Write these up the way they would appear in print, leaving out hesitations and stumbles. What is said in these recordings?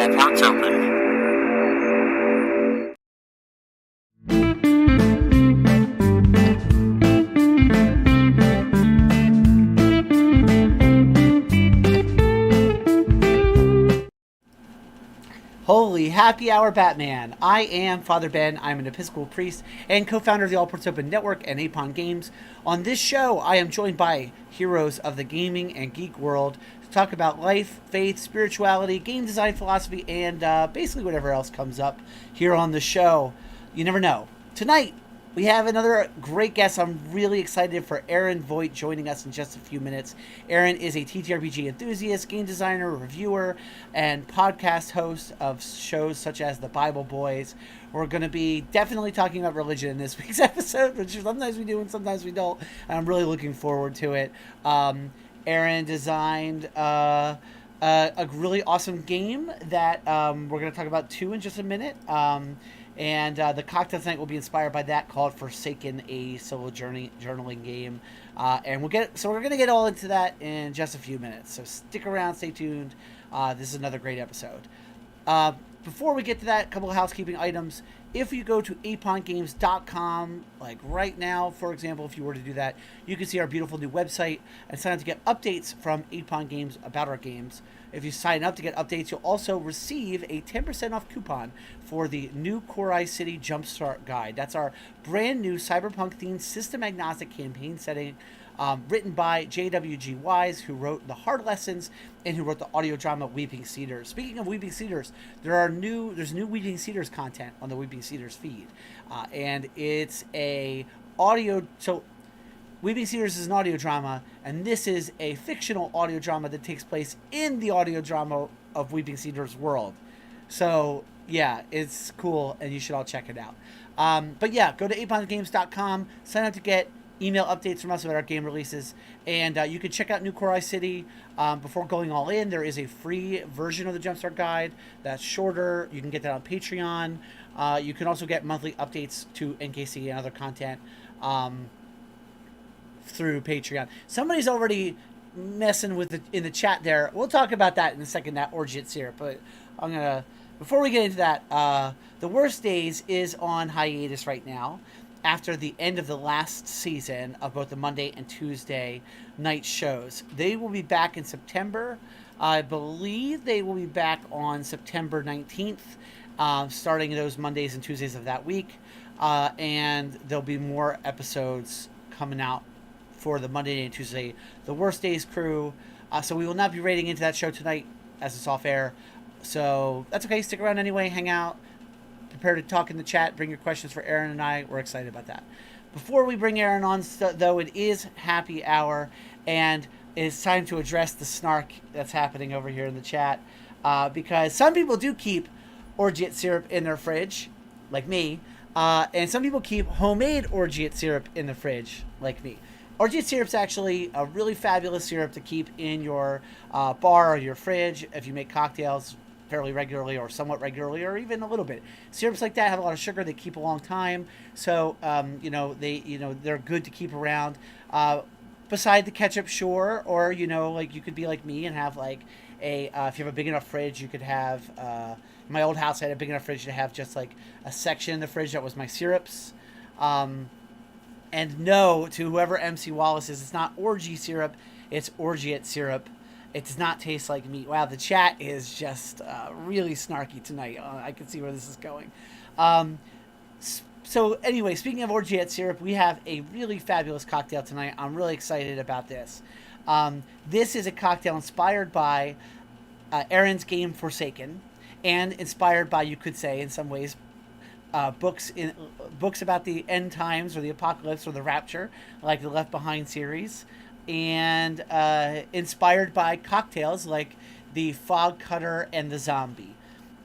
accounts open. Holy happy hour, Batman. I am Father Ben. I'm an Episcopal priest and co-founder of the All Ports Open Network and Apon Games. On this show, I am joined by heroes of the gaming and geek world to talk about life, faith, spirituality, game design philosophy, and basically whatever else comes up here on the show. You never know. Tonight, we have another great guest. I'm really excited for Aaron Voigt joining us in just a few minutes. Aaron is a ttrpg enthusiast, game designer, reviewer, and podcast host of shows such as The Bible Boys. We're going to be definitely talking about religion in this week's episode, which sometimes we do and sometimes we don't. And I'm really looking forward to it. Aaron designed a really awesome game that we're going to talk about too in just a minute. And the cocktail tonight will be inspired by that, called Forsaken, a solo journaling game. And we're going to get all into that in just a few minutes. So stick around, stay tuned. This is another great episode. Before we get to that, a couple of housekeeping items. If you go to apongames.com, like right now, for example, if you were to do that, you can see our beautiful new website and sign up to get updates from Apon Games about our games. If you sign up to get updates, you'll also receive a 10% off coupon for the new Core City Jumpstart Guide. That's our brand new cyberpunk-themed system-agnostic campaign setting written by J.W.G. Wise, who wrote The Hard Lessons and who wrote the audio drama Weeping Cedars. Speaking of Weeping Cedars, there's new Weeping Cedars content on the Weeping Cedars feed. And it's a audio... So Weeping Cedars is an audio drama, and this is a fictional audio drama that takes place in the audio drama of Weeping Cedars world. So, yeah, it's cool, and you should all check it out. But yeah, go to apongames.com, sign up to get email updates from us about our game releases, and you can check out New Core City before going all in. There is a free version of the Jumpstart Guide that's shorter. You can get that on Patreon. You can also get monthly updates to NKC and other content through Patreon. Somebody's already messing with in the chat there. We'll talk about that in a second, that orgeat syrup. But before we get into that, The Worst Days is on hiatus right now after the end of the last season of both the Monday and Tuesday night shows. They will be back in September. I believe they will be back on September 19th, starting those Mondays and Tuesdays of that week. And there'll be more episodes coming out for the Monday and Tuesday The Worst Days crew. So we will not be rating into that show tonight as it's off air. So that's okay. Stick around anyway. Hang out. Prepare to talk in the chat. Bring your questions for Aaron and I. We're excited about that. Before we bring Aaron on, though, it is happy hour, and it's time to address the snark that's happening over here in the chat. Because some people do keep orgeat syrup in their fridge, like me. And some people keep homemade orgeat syrup in the fridge, like me. Orgeat syrup's actually a really fabulous syrup to keep in your bar or your fridge if you make cocktails fairly regularly or somewhat regularly, or even a little bit. Syrups like that have a lot of sugar. They keep a long time, so they're good to keep around. Beside the ketchup, sure, or like you could be like me and have like if you have a big enough fridge, you could have. In my old house, I had a big enough fridge to have just like a section in the fridge that was my syrups. And no, to whoever MC Wallace is, it's not orgy syrup, it's orgeat syrup. It does not taste like meat. Wow, the chat is just really snarky tonight. I can see where this is going. So anyway, speaking of orgeat syrup, we have a really fabulous cocktail tonight. I'm really excited about this. This is a cocktail inspired by Aaron's game Forsaken, and inspired by, you could say, in some ways, books about the end times or the apocalypse or the rapture, like the Left Behind series, and inspired by cocktails like the Fog Cutter and the Zombie,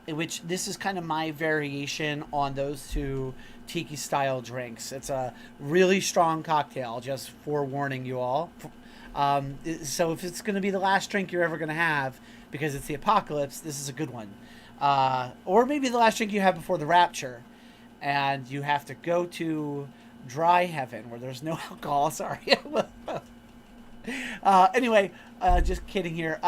in which this is kind of my variation on those two tiki style drinks. It's a really strong cocktail, just forewarning you all. So if it's going to be the last drink you're ever going to have because it's the apocalypse, this is a good one. Or maybe the last drink you have before the rapture, and you have to go to dry heaven where there's no alcohol. Sorry. Anyway, just kidding here.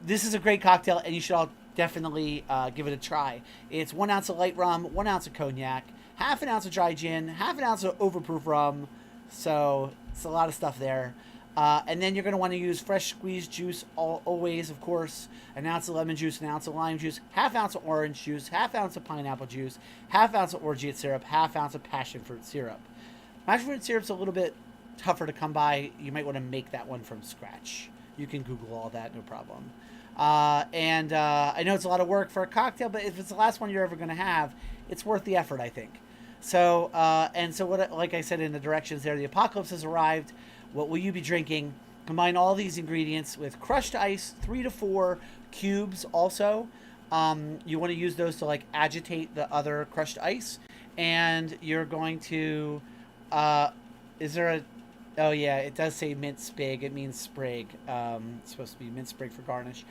This is a great cocktail, and you should all definitely give it a try. It's 1 ounce of light rum, 1 ounce of cognac, half an ounce of dry gin, half an ounce of overproof rum. So it's a lot of stuff there. And then you're going to want to use fresh squeezed juice always, of course. An ounce of lemon juice, an ounce of lime juice, half ounce of orange juice, half ounce of pineapple juice, half ounce of orgeat syrup, half ounce of passion fruit syrup. Passion fruit syrup's a little bit tougher to come by. You might want to make that one from scratch. You can Google all that, no problem. And I know it's a lot of work for a cocktail, but if it's the last one you're ever going to have, it's worth the effort, I think. So, what, like I said in the directions there, the apocalypse has arrived. What will you be drinking? Combine all these ingredients with crushed ice, 3 to 4 cubes also. You want to use those to like agitate the other crushed ice. And you're going to, is there a, oh yeah, it does say mint sprig. It means sprig. It's supposed to be mint sprig for garnish.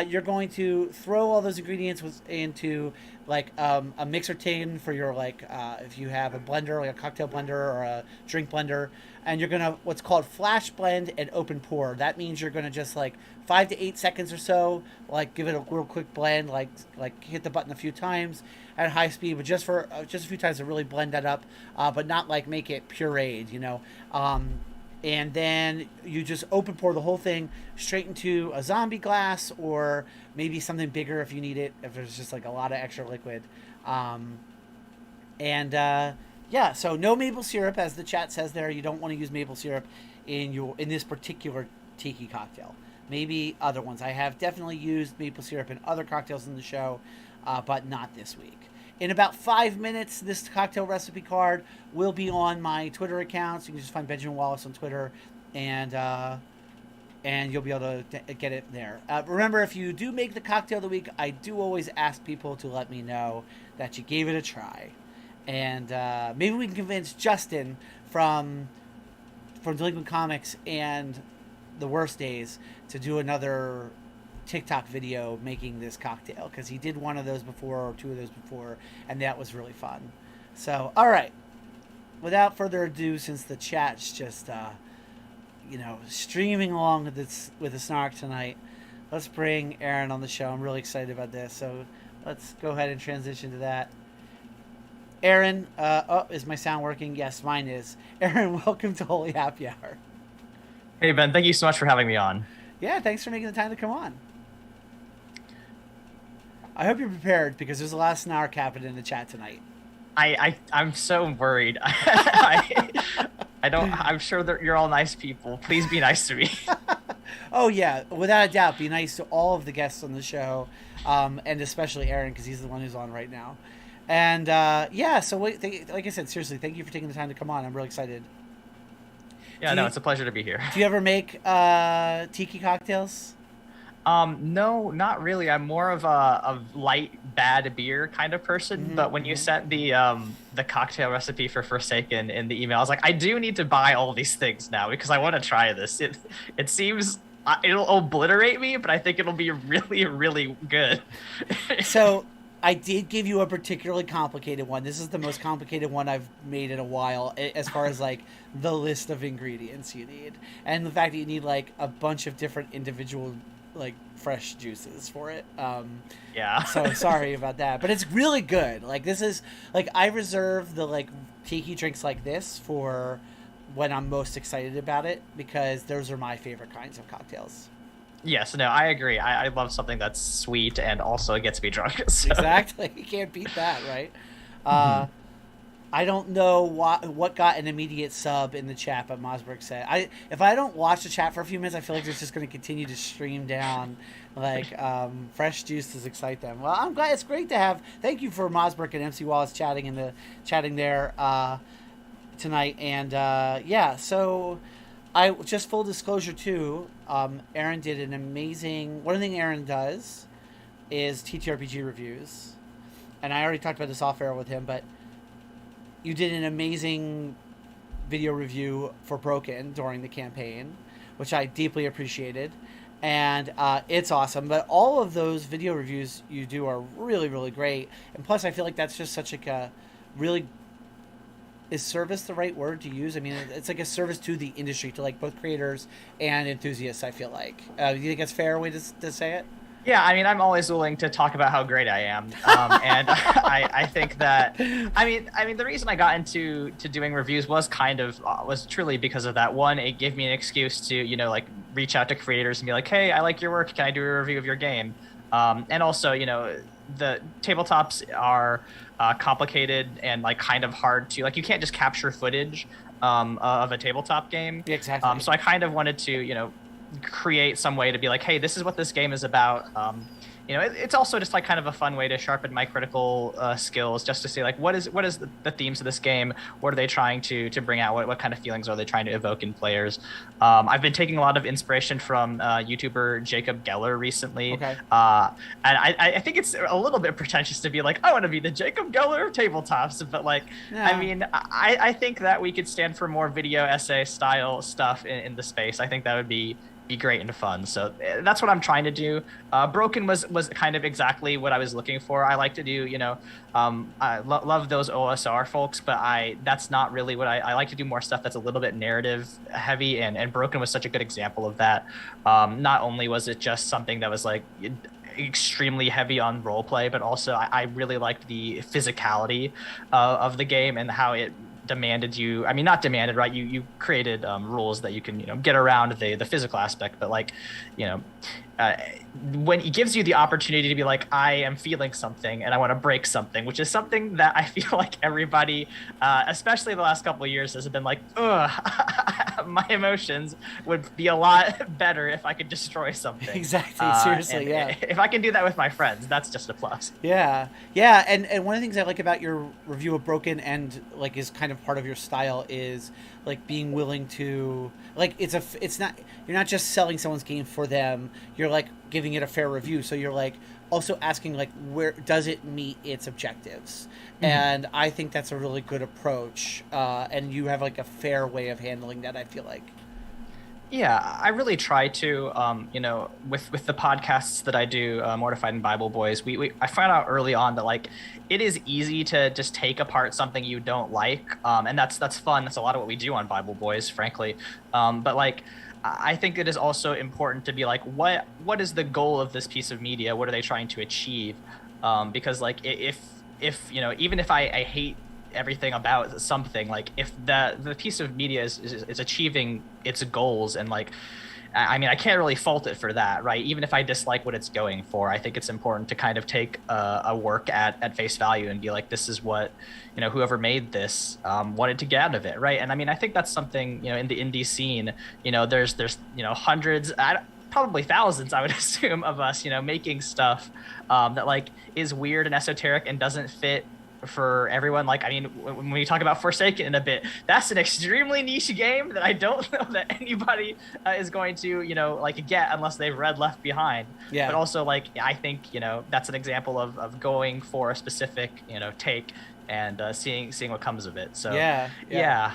You're going to throw all those ingredients into like a mixer tin for your like if you have a blender, like a cocktail blender or a drink blender, and you're gonna what's called flash blend and open pour. That means you're gonna just like 5 to 8 seconds or so, like give it a real quick blend, like hit the button a few times at high speed, but just for just a few times to really blend that up, but not like make it pureed, you know. And then you just open pour the whole thing straight into a zombie glass or maybe something bigger if you need it, if there's just like a lot of extra liquid. Yeah, so no maple syrup, as the chat says there. You don't want to use maple syrup in this particular tiki cocktail. Maybe other ones. I have definitely used maple syrup in other cocktails in the show, but not this week. In about 5 minutes, this cocktail recipe card will be on my Twitter account. So you can just find Benjamin Wallace on Twitter, and you'll be able to get it there. Remember, if you do make the cocktail of the week, I do always ask people to let me know that you gave it a try. And maybe we can convince Justin from Delinquent Comics and The Worst Days to do another TikTok video making this cocktail, because he did one of those before or 2 of those before, and that was really fun. So, all right, without further ado, since the chat's just streaming along with the snark tonight, let's bring Aaron on the show. I'm really excited about this, so let's go ahead and transition to that. Aaron, is my sound working? Yes, mine is. Aaron, welcome to Holy Happy Hour. Hey Ben, thank you so much for having me on. Yeah, thanks for making the time to come on. I hope you're prepared, because there's a lot of snark happening in the chat tonight. I'm so worried. I'm sure that you're all nice people. Please be nice to me. Oh yeah, without a doubt, be nice to all of the guests on the show, and especially Aaron, because he's the one who's on right now. And so like I said, seriously, thank you for taking the time to come on. I'm really excited. Yeah, it's a pleasure to be here. Do you ever make tiki cocktails? No, not really. I'm more of a light bad beer kind of person. Mm-hmm. But when you sent the cocktail recipe for Forsaken in the email, I was like, I do need to buy all these things now because I want to try this. It seems it'll obliterate me, but I think it'll be really, really good. So I did give you a particularly complicated one. This is the most complicated one I've made in a while, as far as like the list of ingredients you need, and the fact that you need like a bunch of different individual like fresh juices for it. Yeah. So sorry about that, but it's really good. Like this is like, I reserve the like tiki drinks like this for when I'm most excited about it, because those are my favorite kinds of cocktails. Yes, no, I agree. I love something that's sweet and also gets me drunk. So. Exactly. You can't beat that, right? I don't know what got an immediate sub in the chat, but Mosberg said, if I don't watch the chat for a few minutes, I feel like it's just going to continue to stream down like fresh juices excite them. Well, I'm glad. It's great to have. Thank you for Mosberg and MC Wallace chatting there tonight. And so I just, full disclosure too, Aaron did an amazing. One thing Aaron does is ttrpg reviews, and I already talked about this off air with him, but you did an amazing video review for Broken during the campaign, which I deeply appreciated, and it's awesome. But all of those video reviews you do are really, really great, and plus I feel like that's just such like a really. Is service the right word to use? I mean, it's like a service to the industry, to like both creators and enthusiasts, I feel like. Do you think it's a fair way to say it? Yeah, I mean, I'm always willing to talk about how great I am, and I think that, I mean, the reason I got into doing reviews was kind of was truly because of that. One, it gave me an excuse to, like reach out to creators and be like, hey, I like your work. Can I do a review of your game? And also, the tabletops are complicated and like kind of hard to like. You can't just capture footage of a tabletop game. Yeah, exactly. So I kind of wanted to, create some way to be like, hey, this is what this game is about. It's also just like kind of a fun way to sharpen my critical skills, just to see like what is the themes of this game, what are they trying to bring out, what kind of feelings are they trying to evoke in players. I've been taking a lot of inspiration from YouTuber Jacob Geller recently. Okay. And I think it's a little bit pretentious to be like, I want to be the Jacob Geller of tabletops, but like, Yeah. I mean, I think that we could stand for more video essay style stuff in the space. I think that would be great and fun. So that's what I'm trying to do. Broken was kind of exactly what I was looking for. I like to do, I love those OSR folks, but that's not really what I like to do. More stuff that's a little bit narrative heavy, and Broken was such a good example of that. Not only was it just something that was like extremely heavy on role play, but also I really liked the physicality of the game and how it demanded you. I mean, not demanded, right? You created rules that you can get around the physical aspect, but like you know uh, when it gives you the opportunity to be like, I am feeling something and I want to break something, which is something that I feel like everybody, especially the last couple of years, has been like, ugh, my emotions would be a lot better if I could destroy something. Exactly. Seriously, yeah. If I can do that with my friends, that's just a plus. Yeah, yeah, and one of the things I like about your review of Broken and like is kind of part of your style is like being willing to like it's not, you're not just selling someone's game for them, you're like giving it a fair review, so you're like also asking like where does it meet its objectives. And I think that's a really good approach, and you have like a fair way of handling that, I feel like. Yeah, I really try to, with the podcasts that I do, Mortified and Bible Boys, I found out early on that like it is easy to just take apart something you don't like, and that's fun. That's a lot of what we do on Bible Boys, frankly. But like, I think it is also important to be like, what is the goal of this piece of media? What are they trying to achieve? Because like if even if I hate everything about something, like if the piece of media is achieving its goals, and like I mean, I can't really fault it for that, right? Even if I dislike what it's going for, I think it's important to kind of take a work at face value and be like, this is what whoever made this wanted to get out of it, right? And I mean, I think that's something in the indie scene, there's hundreds, probably thousands, I would assume, of us making stuff that like is weird and esoteric and doesn't fit for everyone. Like, I mean, when we talk about Forsaken in a bit, that's an extremely niche game that I don't know that anybody is going to, like get unless they've read Left Behind. Yeah. But also, like, I think, that's an example of going for a specific, take and seeing what comes of it. So, yeah.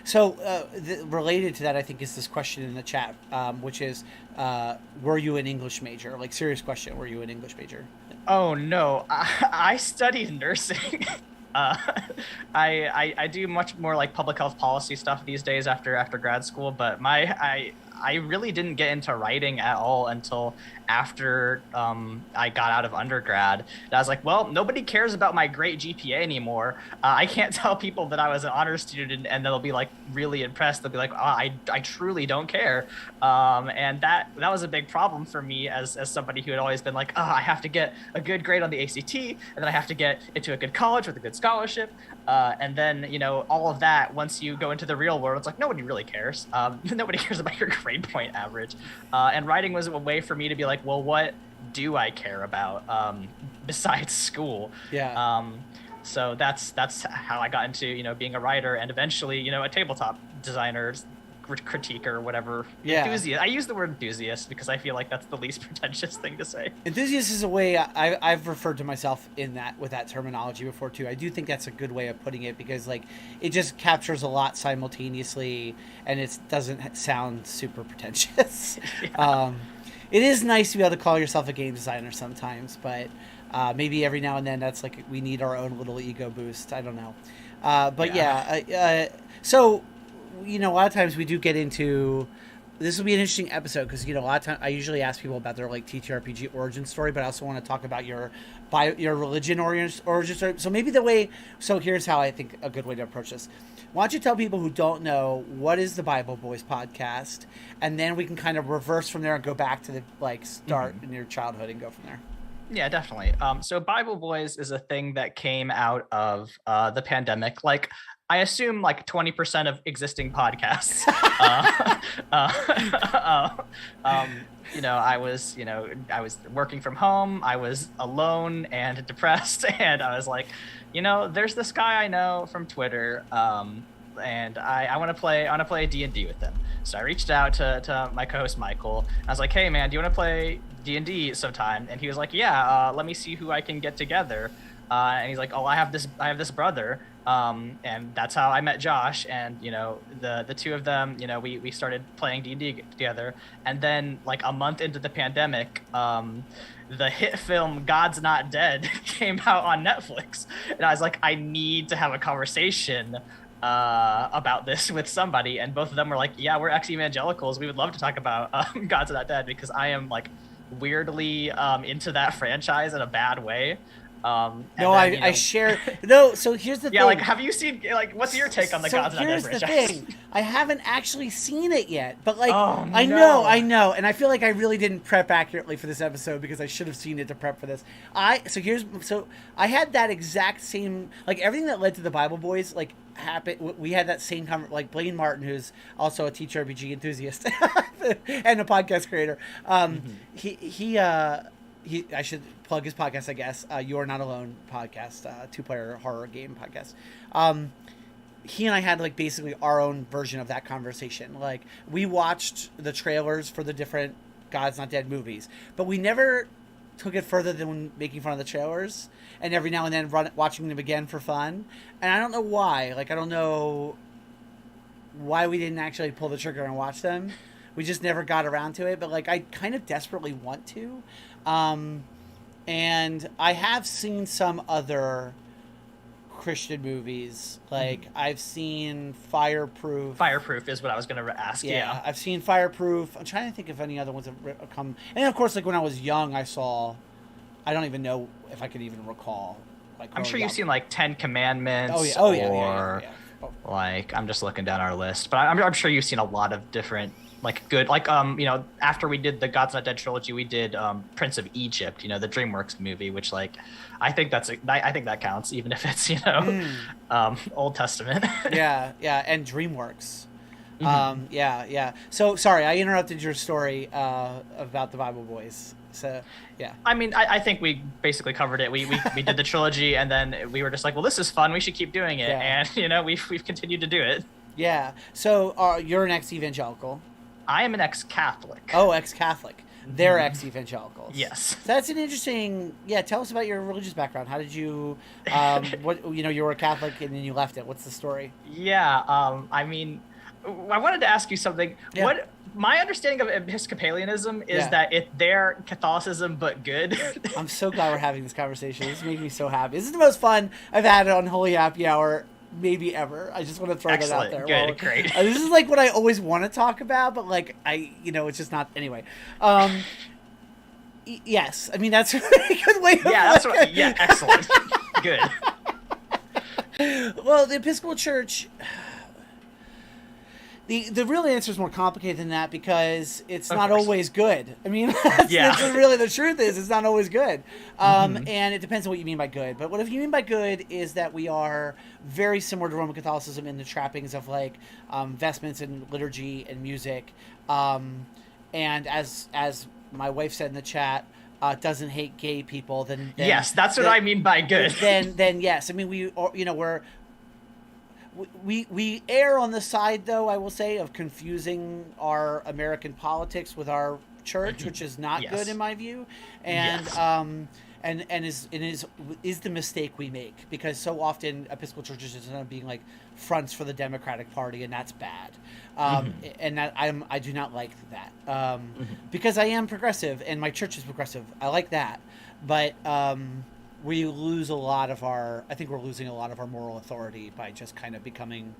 So, related to that, I think is this question in the chat, which is, were you an English major? Like, serious question. Were you an English major? Oh no, I studied nursing. uh, I do much more like public health policy stuff these days after grad school, but I really didn't get into writing at all until after I got out of undergrad. And I was like, well, nobody cares about my great GPA anymore. I can't tell people that I was an honor student and they'll be like really impressed. They'll be like, oh, I truly don't care. And that was a big problem for me as somebody who had always been like, oh, I have to get a good grade on the ACT, and then I have to get into a good college with a good scholarship. And then, all of that, once you go into the real world, it's like, nobody really cares. Nobody cares about your grade point average. And writing was a way for me to be like, well, what do I care about besides school? Yeah. So that's how I got into, being a writer and eventually, a tabletop designer, critique, or whatever. Yeah. Enthusiast. I use the word enthusiast because I feel like that's the least pretentious thing to say. Enthusiast is a way I've referred to myself in that with that terminology before too. I do think that's a good way of putting it because like it just captures a lot simultaneously and it doesn't sound super pretentious. Yeah. It is nice to be able to call yourself a game designer sometimes, but maybe every now and then that's like we need our own little ego boost. I don't know. So a lot of times we do get into this will be an interesting episode because a lot of times I usually ask people about their like ttrpg origin story, but I also want to talk about your religion origin story. So maybe here's how I think a good way to approach this. Why don't you tell people who don't know what is the Bible Boys podcast, and then we can kind of reverse from there and go back to the like start in your childhood and go from there. Yeah, definitely. So Bible Boys is a thing that came out of the pandemic. Like, I assume like 20% of existing podcasts. I was working from home. I was alone and depressed, and I was like, there's this guy I know from Twitter, and I want to play a D&D with him. So I reached out to my co-host Michael. I was like, hey man, do you want to play D&D sometime? And he was like, yeah, let me see who I can get together. And he's like, oh, I have this brother. And that's how I met Josh. And, the two of them, we started playing D&D together. And then like a month into the pandemic, the hit film God's Not Dead came out on Netflix. And I was like, I need to have a conversation about this with somebody. And both of them were like, yeah, we're ex-evangelicals. We would love to talk about God's Not Dead, because I am like weirdly into that franchise in a bad way. I share. No, so here's the thing. Yeah, like, have you seen, like, what's your take on the God's Not Dead franchise? Here's the thing. I haven't actually seen it yet, but like, oh, no. I know, and I feel like I really didn't prep accurately for this episode because I should have seen it to prep for this. I had that exact same, like, everything that led to the Bible Boys, like, happened. We had that same like Blaine Martin, who's also a ttrpg enthusiast and a podcast creator. I should plug his podcast, I guess. You Are Not Alone podcast, 2-player horror game podcast. He and I had like basically our own version of that conversation. Like, we watched the trailers for the different God's Not Dead movies, but we never took it further than making fun of the trailers, and every now and then watching them again for fun. And I don't know why. Like, I don't know why we didn't actually pull the trigger and watch them. We just never got around to it. But like, I kind of desperately want to. And I have seen some other Christian movies. Like, I've seen Fireproof. Fireproof is what I was going to ask. Yeah. I've seen Fireproof. I'm trying to think if any other ones have come. And of course, like, when I was young, I don't even know if I could even recall. Like, I'm sure you've seen like 10 Commandments. Oh yeah. Like, I'm just looking down our list, but I'm sure you've seen a lot of different, like, good, like, after we did the God's Not Dead trilogy, we did Prince of Egypt, the DreamWorks movie, which, like, I think that counts, even if it's Old Testament. yeah, and DreamWorks. Yeah. So sorry, I interrupted your story about the Bible Boys. So yeah. I mean, I think we basically covered it. We did the trilogy, and then we were just like, well, this is fun. We should keep doing it, and we've continued to do it. Yeah. So you're an ex-evangelical. I am an ex-Catholic. Oh, ex-Catholic. They're ex-evangelicals. Yes. So that's an interesting. Yeah. Tell us about your religious background. How did you? You were a Catholic and then you left it. What's the story? Yeah. I mean, I wanted to ask you something. Yeah. What my understanding of Episcopalianism is that they're Catholicism but good. I'm so glad we're having this conversation. This makes me so happy. This is the most fun I've had on Holy Happy Hour maybe ever. I just want to throw that out there. Good, great. This is like what I always want to talk about, but like it's just not. Anyway. Yes, I mean that's a really good way. Excellent. Good. Well, the Episcopal Church. The real answer is more complicated than that because it's not always good. I mean, that's really the truth is it's not always good. And it depends on what you mean by good. But what if you mean by good is that we are very similar to Roman Catholicism in the trappings of like vestments and liturgy and music. And as my wife said in the chat, doesn't hate gay people, then yes, that's what I mean by good. Then yes, I mean we err on the side, though, I will say, of confusing our American politics with our church, which is not good in my view, and is the mistake we make because so often Episcopal churches just end up being like fronts for the Democratic Party, and that's bad. And that I do not like that because I am progressive and my church is progressive. I like that, but we lose a lot of our. I think we're losing a lot of our moral authority by just kind of becoming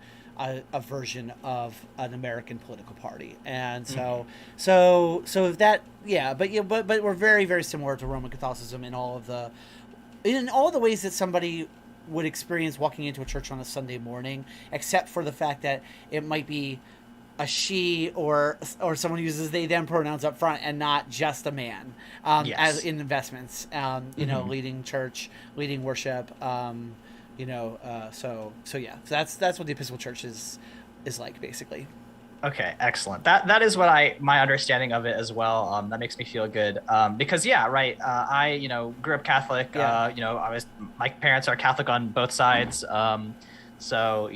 a version of an American political party, and Hmm. so that yeah, but yeah, but we're very very similar to Roman Catholicism in all the ways that somebody would experience walking into a church on a Sunday morning, except for the fact that it might be a she or someone who uses they them pronouns up front and not just a man as Yes. in investments Hmm. leading church, leading worship, so yeah, so that's what the Episcopal Church is like basically. Okay, excellent. That is what my understanding of it as well. That makes me feel good. Because yeah, right. I grew up Catholic. Yeah, My parents are Catholic on both sides. So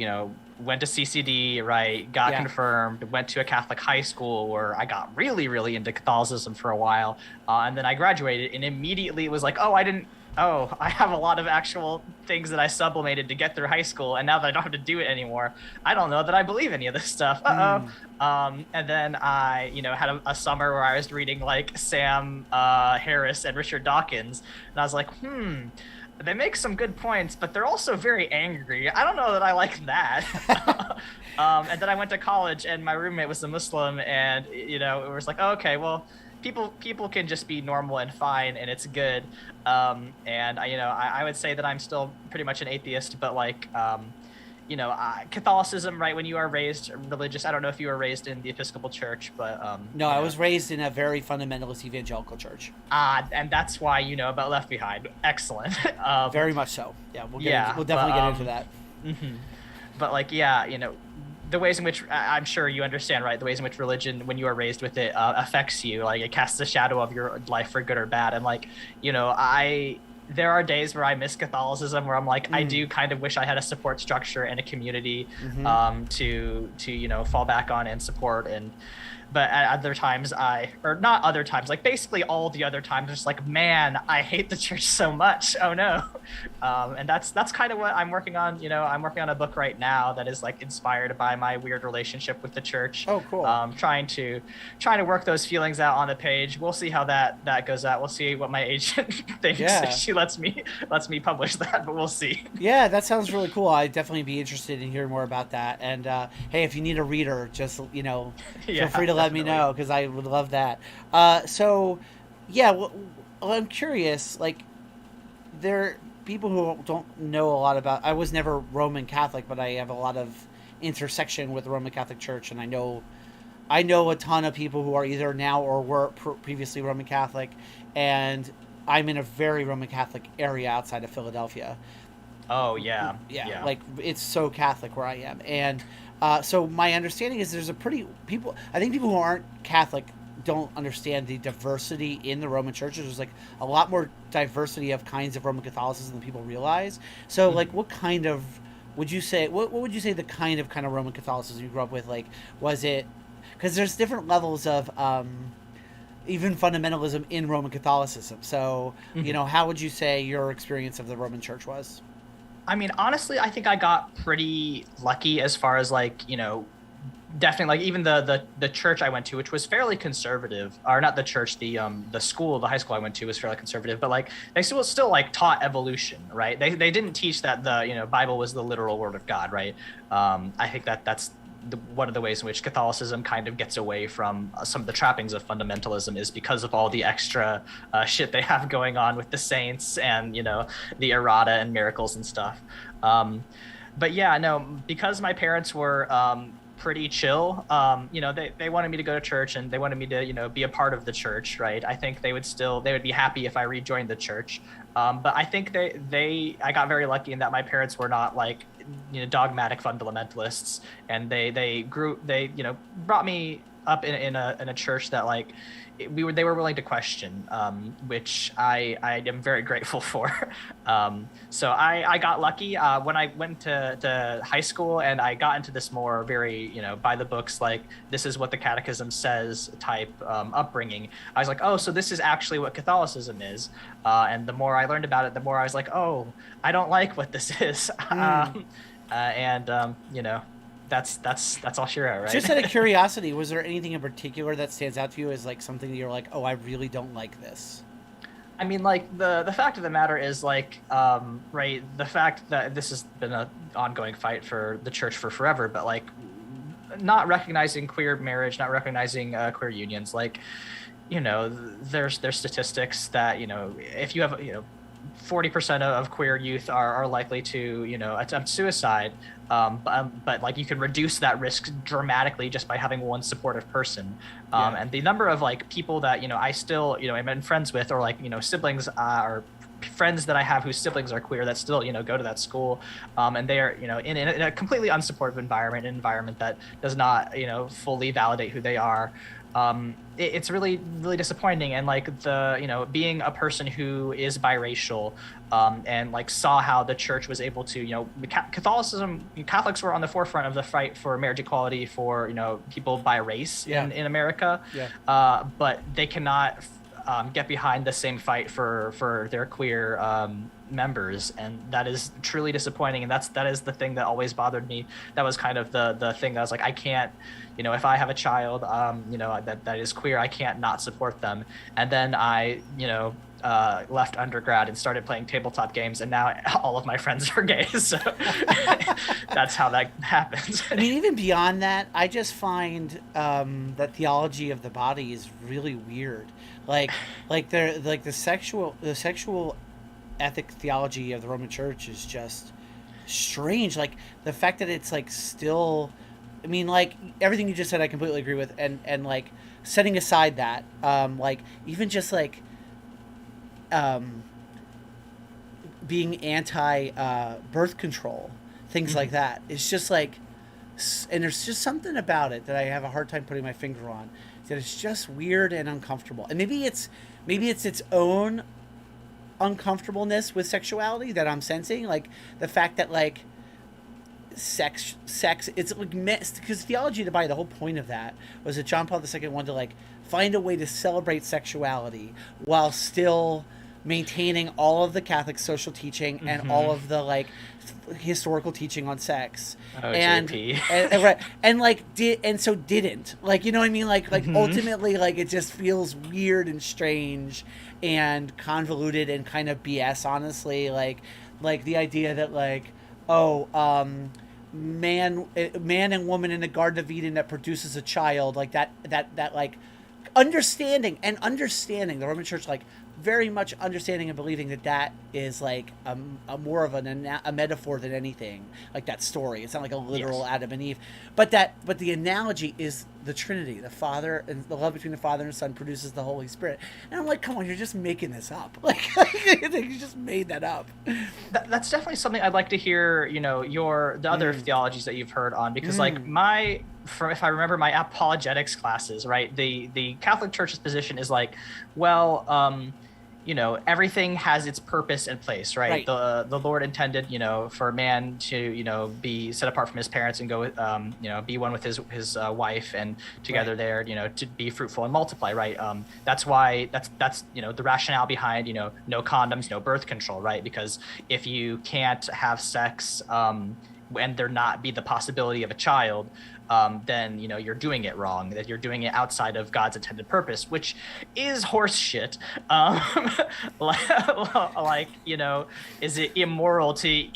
went to CCD, right? Got yeah. confirmed. Went to a Catholic high school where I got really really into Catholicism for a while, and then I graduated, and immediately it was like, oh, I didn't. Oh, I have a lot of actual things that I sublimated to get through high school, and now that I don't have to do it anymore, I don't know that I believe any of this stuff. Uh-oh. Mm. And then I, had a summer where I was reading like Sam Harris and Richard Dawkins, and I was like, they make some good points, but they're also very angry. I don't know that I like that. And then I went to college, and my roommate was a Muslim, and it was like, oh, okay, well, people can just be normal and fine, and it's good. And I would say that I'm still pretty much an atheist, but like, Catholicism, right? When you are raised religious, I don't know if you were raised in the Episcopal Church, but No, I was raised in a very fundamentalist evangelical church. and that's why you know about Left Behind. Excellent. Very much so. Yeah, Yeah, we'll but definitely get into that. mhm. But like, yeah, the ways in which I'm sure you understand, right? The ways in which religion, when you are raised with it, affects you. Like it casts a shadow of your life for good or bad. And like, I there are days where I miss Catholicism, where I'm like, I Mm. do kind of wish I had a support structure and a community Mm-hmm. to fall back on and support. And but at other times or not other times, like basically all the other times, just like, man, I hate the church so much. Oh no. And that's kind of what I'm working on. I'm working on a book right now that is like inspired by my weird relationship with the church. Oh, cool. Trying to work those feelings out on the page. We'll see how that goes out. We'll see what my agent thinks if Yeah. she lets me publish that, but we'll see. Yeah, that sounds really cool. I'd definitely be interested in hearing more about that. And hey, if you need a reader, just feel free Yeah, to let me definitely. know because I would love that. So, yeah, well, I'm curious. Like, there people who don't know a lot about. I was never Roman Catholic, but I have a lot of intersection with the Roman Catholic Church, and I know a ton of people who are either now or were previously Roman Catholic, and I'm in a very Roman Catholic area outside of Philadelphia. Oh yeah, Yeah, yeah. like it's so Catholic where I am, and so my understanding is there's a pretty people. I think people who aren't Catholic don't understand the diversity in the Roman churches. There's like a lot more diversity of kinds of Roman Catholicism than people realize. So, like, Mhm. what kind of would you say? What would you say the kind of Roman Catholicism you grew up with? Like, was it because there's different levels of even fundamentalism in Roman Catholicism. So, Mhm. how would you say your experience of the Roman Church was? I mean, honestly, I think I got pretty lucky as far as like, definitely like even the church I went to, which was fairly conservative, or not the church, the school, the high school I went to was fairly conservative, but like they still like taught evolution, right? They didn't teach that the Bible was the literal word of God, right? I think that's one of the ways in which Catholicism kind of gets away from some of the trappings of fundamentalism is because of all the extra shit they have going on with the saints and the errata and miracles and stuff. Um, but yeah, no, because my parents were pretty chill. They wanted me to go to church and they wanted me to, be a part of the church, right? I think they would be happy if I rejoined the church. But I think I got very lucky in that my parents were not like, dogmatic fundamentalists, and they brought me up in a church that like they were willing to question, which I am very grateful for. So I got lucky when I went to high school and I got into this more very by the books, like this is what the catechism says type upbringing. I was like, oh, so this is actually what Catholicism is. And the more I learned about it, the more I was like, oh, I don't like what this is. Mm. And that's all she wrote, Just out of right? curiosity, was there anything in particular that stands out to you as like something that you're like, oh, I really don't like this? I mean, like the fact of the matter is, like, right, the fact that this has been an ongoing fight for the church for forever, but like, not recognizing queer marriage, not recognizing queer unions, like, there's statistics that, if you have, 40% of queer youth are likely to, attempt suicide. But like you can reduce that risk dramatically just by having one supportive person. Yeah. And the number of like people that, I still, am in friends with, or like, siblings, or friends that I have whose siblings are queer that still, go to that school. And they are, in a completely unsupportive environment, an environment that does not, fully validate who they are. It's really, really disappointing. And like being a person who is biracial, and like saw how the church was able to, Catholics were on the forefront of the fight for marriage equality for, people by race in America. Yeah. But they cannot get behind the same fight for their queer members, and that is truly disappointing. And that is the thing that always bothered me. That was kind of the thing that I was like, I can't, if I have a child, that is queer, I can't not support them. And then I, left undergrad and started playing tabletop games, and now all of my friends are gay. So that's how that happens. I mean, even beyond that, I just find that theology of the body is really weird. The sexual ethic theology of the Roman Church is just strange. Like the fact that it's like still, I mean, like everything you just said, I completely agree with, and like setting aside that, like even just like being anti birth control, things like that. It's just like, and there's just something about it that I have a hard time putting my finger on. That it's just weird and uncomfortable, and maybe it's its own uncomfortableness with sexuality that I'm sensing, like the fact that like sex it's like because theology of the body, the whole point of that was that John Paul II wanted to like find a way to celebrate sexuality while still maintaining all of the Catholic social teaching and all of the like historical teaching on sex. And like didn't, like, you know what I mean, like ultimately, like it just feels weird and strange and convoluted and kind of BS, honestly. Like the idea that like, man and woman in the Garden of Eden that produces a child, like that like understanding the Roman Church, like very much understanding and believing that is like a more of a metaphor than anything, like that story. It's not like a literal Adam and Eve, but the analogy is the Trinity, the Father, and the love between the Father and the Son produces the Holy Spirit. And I'm like, come on, you're just making this up. Like you just made that up. That's definitely something I'd like to hear, the other theologies that you've heard on, because like if I remember my apologetics classes, right, the Catholic Church's position is like, well, everything has its purpose and place, right? The Lord intended, for man to, be set apart from his parents and go, be one with his wife, and together there, to be fruitful and multiply, right? That's why that's the rationale behind, no condoms, no birth control, right? Because if you can't have sex, and there not be the possibility of a child, then you're doing it wrong. That you're doing it outside of God's intended purpose, which is horse shit. Like is it immoral to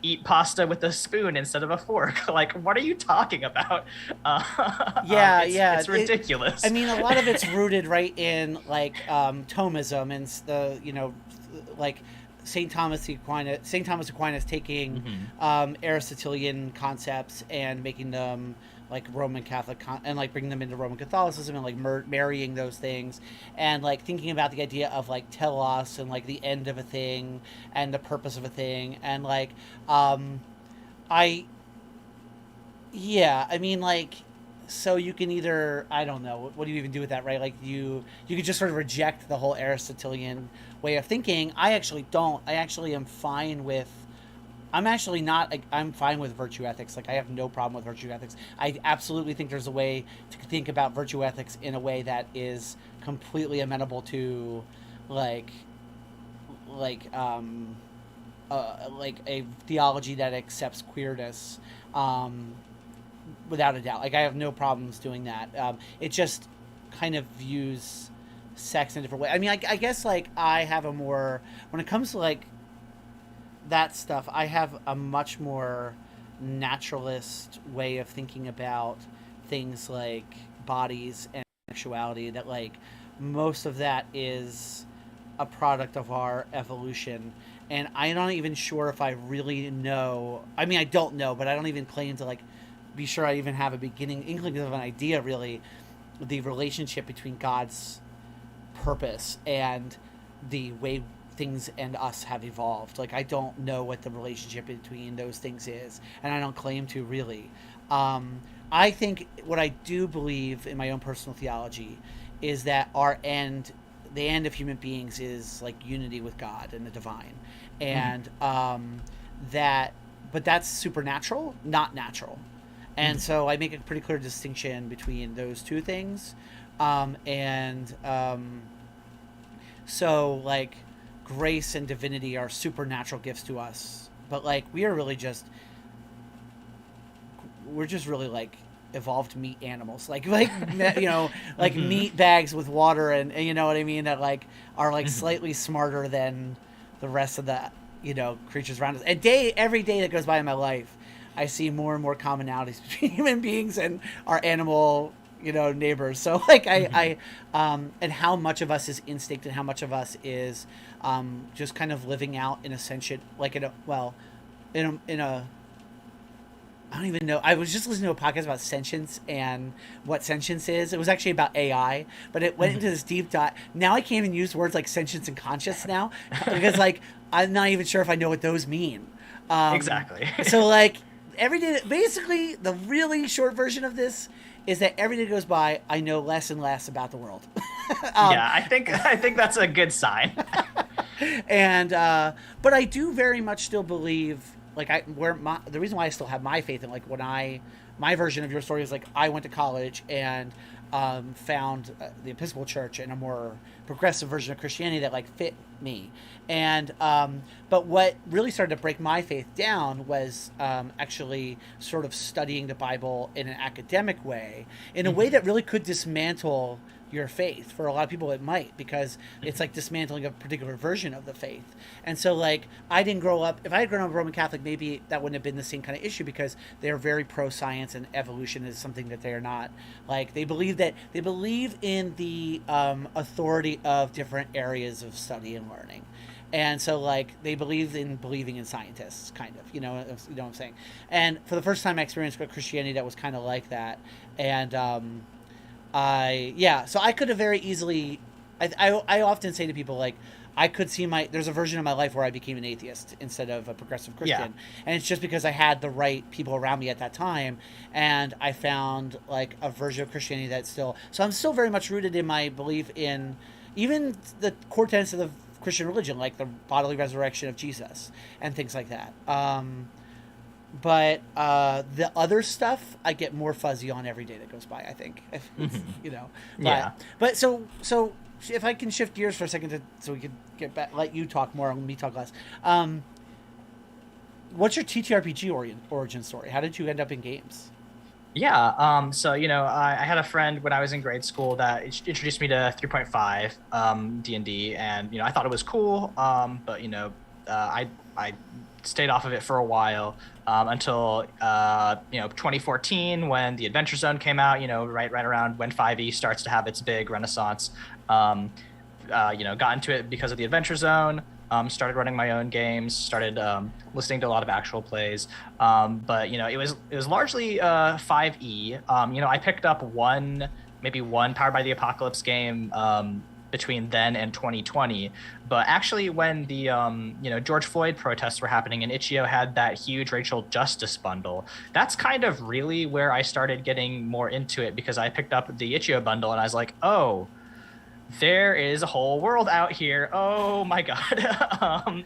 eat pasta with a spoon instead of a fork? Like, what are you talking about? It's ridiculous. I mean, a lot of it's rooted right in like Thomism and the like St. Thomas Aquinas taking Aristotelian concepts and making them like Roman Catholic and like bringing them into Roman Catholicism and like marrying those things, and like thinking about the idea of like telos and like the end of a thing and the purpose of a thing, and like I mean, like, so you can either, I don't know, what do you even do with that, right? Like you could just sort of reject the whole Aristotelian way of thinking. I actually don't. I actually am fine with, I'm fine with virtue ethics. Like I have no problem with virtue ethics. I absolutely think there's a way to think about virtue ethics in a way that is completely amenable to like a theology that accepts queerness, without a doubt. Like I have no problems doing that. It just kind of views sex in a different way. I mean, I guess like I have a more, when it comes to like that stuff, I have a much more naturalist way of thinking about things like bodies and sexuality, that like most of that is a product of our evolution. And I'm not even sure if I really know. I mean, I don't know, but I don't even claim to like be sure I even have a beginning inkling of an idea really, the relationship between God's purpose and the way things and us have evolved. Like, I don't know what the relationship between those things is, and I don't claim to really. I think what I do believe in my own personal theology is that the end of human beings is like unity with God and the divine, and that, but that's supernatural, not natural. And so I make a pretty clear distinction between those two things. So like grace and divinity are supernatural gifts to us, but like we're just really like evolved meat animals, like like meat bags with water, and you know what I mean, that like are like slightly smarter than the rest of the creatures around us. And every day that goes by in my life, I see more and more commonalities between human beings and our animal neighbors. So like and how much of us is instinct and how much of us is just kind of living out in a sentient, like in a I don't even know. I was just listening to a podcast about sentience and what sentience is. It was actually about AI, but it went into this deep dive. Now I can't even use words like sentience and conscious now, because like I'm not even sure if I know what those mean. Exactly. So like every day, basically the really short version of this is that every day that goes by, I know less and less about the world. Yeah, I think that's a good sign. And but I do very much still believe, like the reason why I still have my faith in, like my version of your story is like I went to college and found the Episcopal Church and a more progressive version of Christianity that like fit me. And but what really started to break my faith down was actually sort of studying the Bible in an academic way, in a way that really could dismantle your faith. For a lot of people it might, because it's like dismantling a particular version of the faith. And so like I didn't grow up, if I had grown up Roman Catholic, maybe that wouldn't have been the same kind of issue, because they're very pro science and evolution is something that they're not. Like they believe in the authority of different areas of study and learning. And so like they believing in scientists, kind of, you know what I'm saying. And for the first time I experienced a Christianity that was kind of like that. And so I could have very easily, I often say to people, like, I could see there's a version of my life where I became an atheist instead of a progressive Christian. Yeah. And it's just because I had the right people around me at that time, and I found like a version of Christianity that's so I'm still very much rooted in my belief in even the core tenets of the Christian religion, like the bodily resurrection of Jesus and things like that. But the other stuff I get more fuzzy on every day that goes by, I think. Yeah. But so if I can shift gears for a second so we could get back, let you talk more and me talk less. What's your ttrpg origin story? How did you end up in games? Yeah. So I had a friend when I was in grade school that introduced me to 3.5 D&D, and I thought it was cool. But I stayed off of it for a while until 2014, when the Adventure Zone came out. Right around when 5e starts to have its big renaissance. Got into it because of the Adventure Zone. Started running my own games. Started listening to a lot of actual plays. But it was largely 5e. I picked up maybe one Powered by the Apocalypse game between then and 2020. But actually when the George Floyd protests were happening and Itch.io had that huge racial justice bundle, that's kind of really where I started getting more into it, because I picked up the Itch.io bundle and I was like, oh, there is a whole world out here. Oh my God.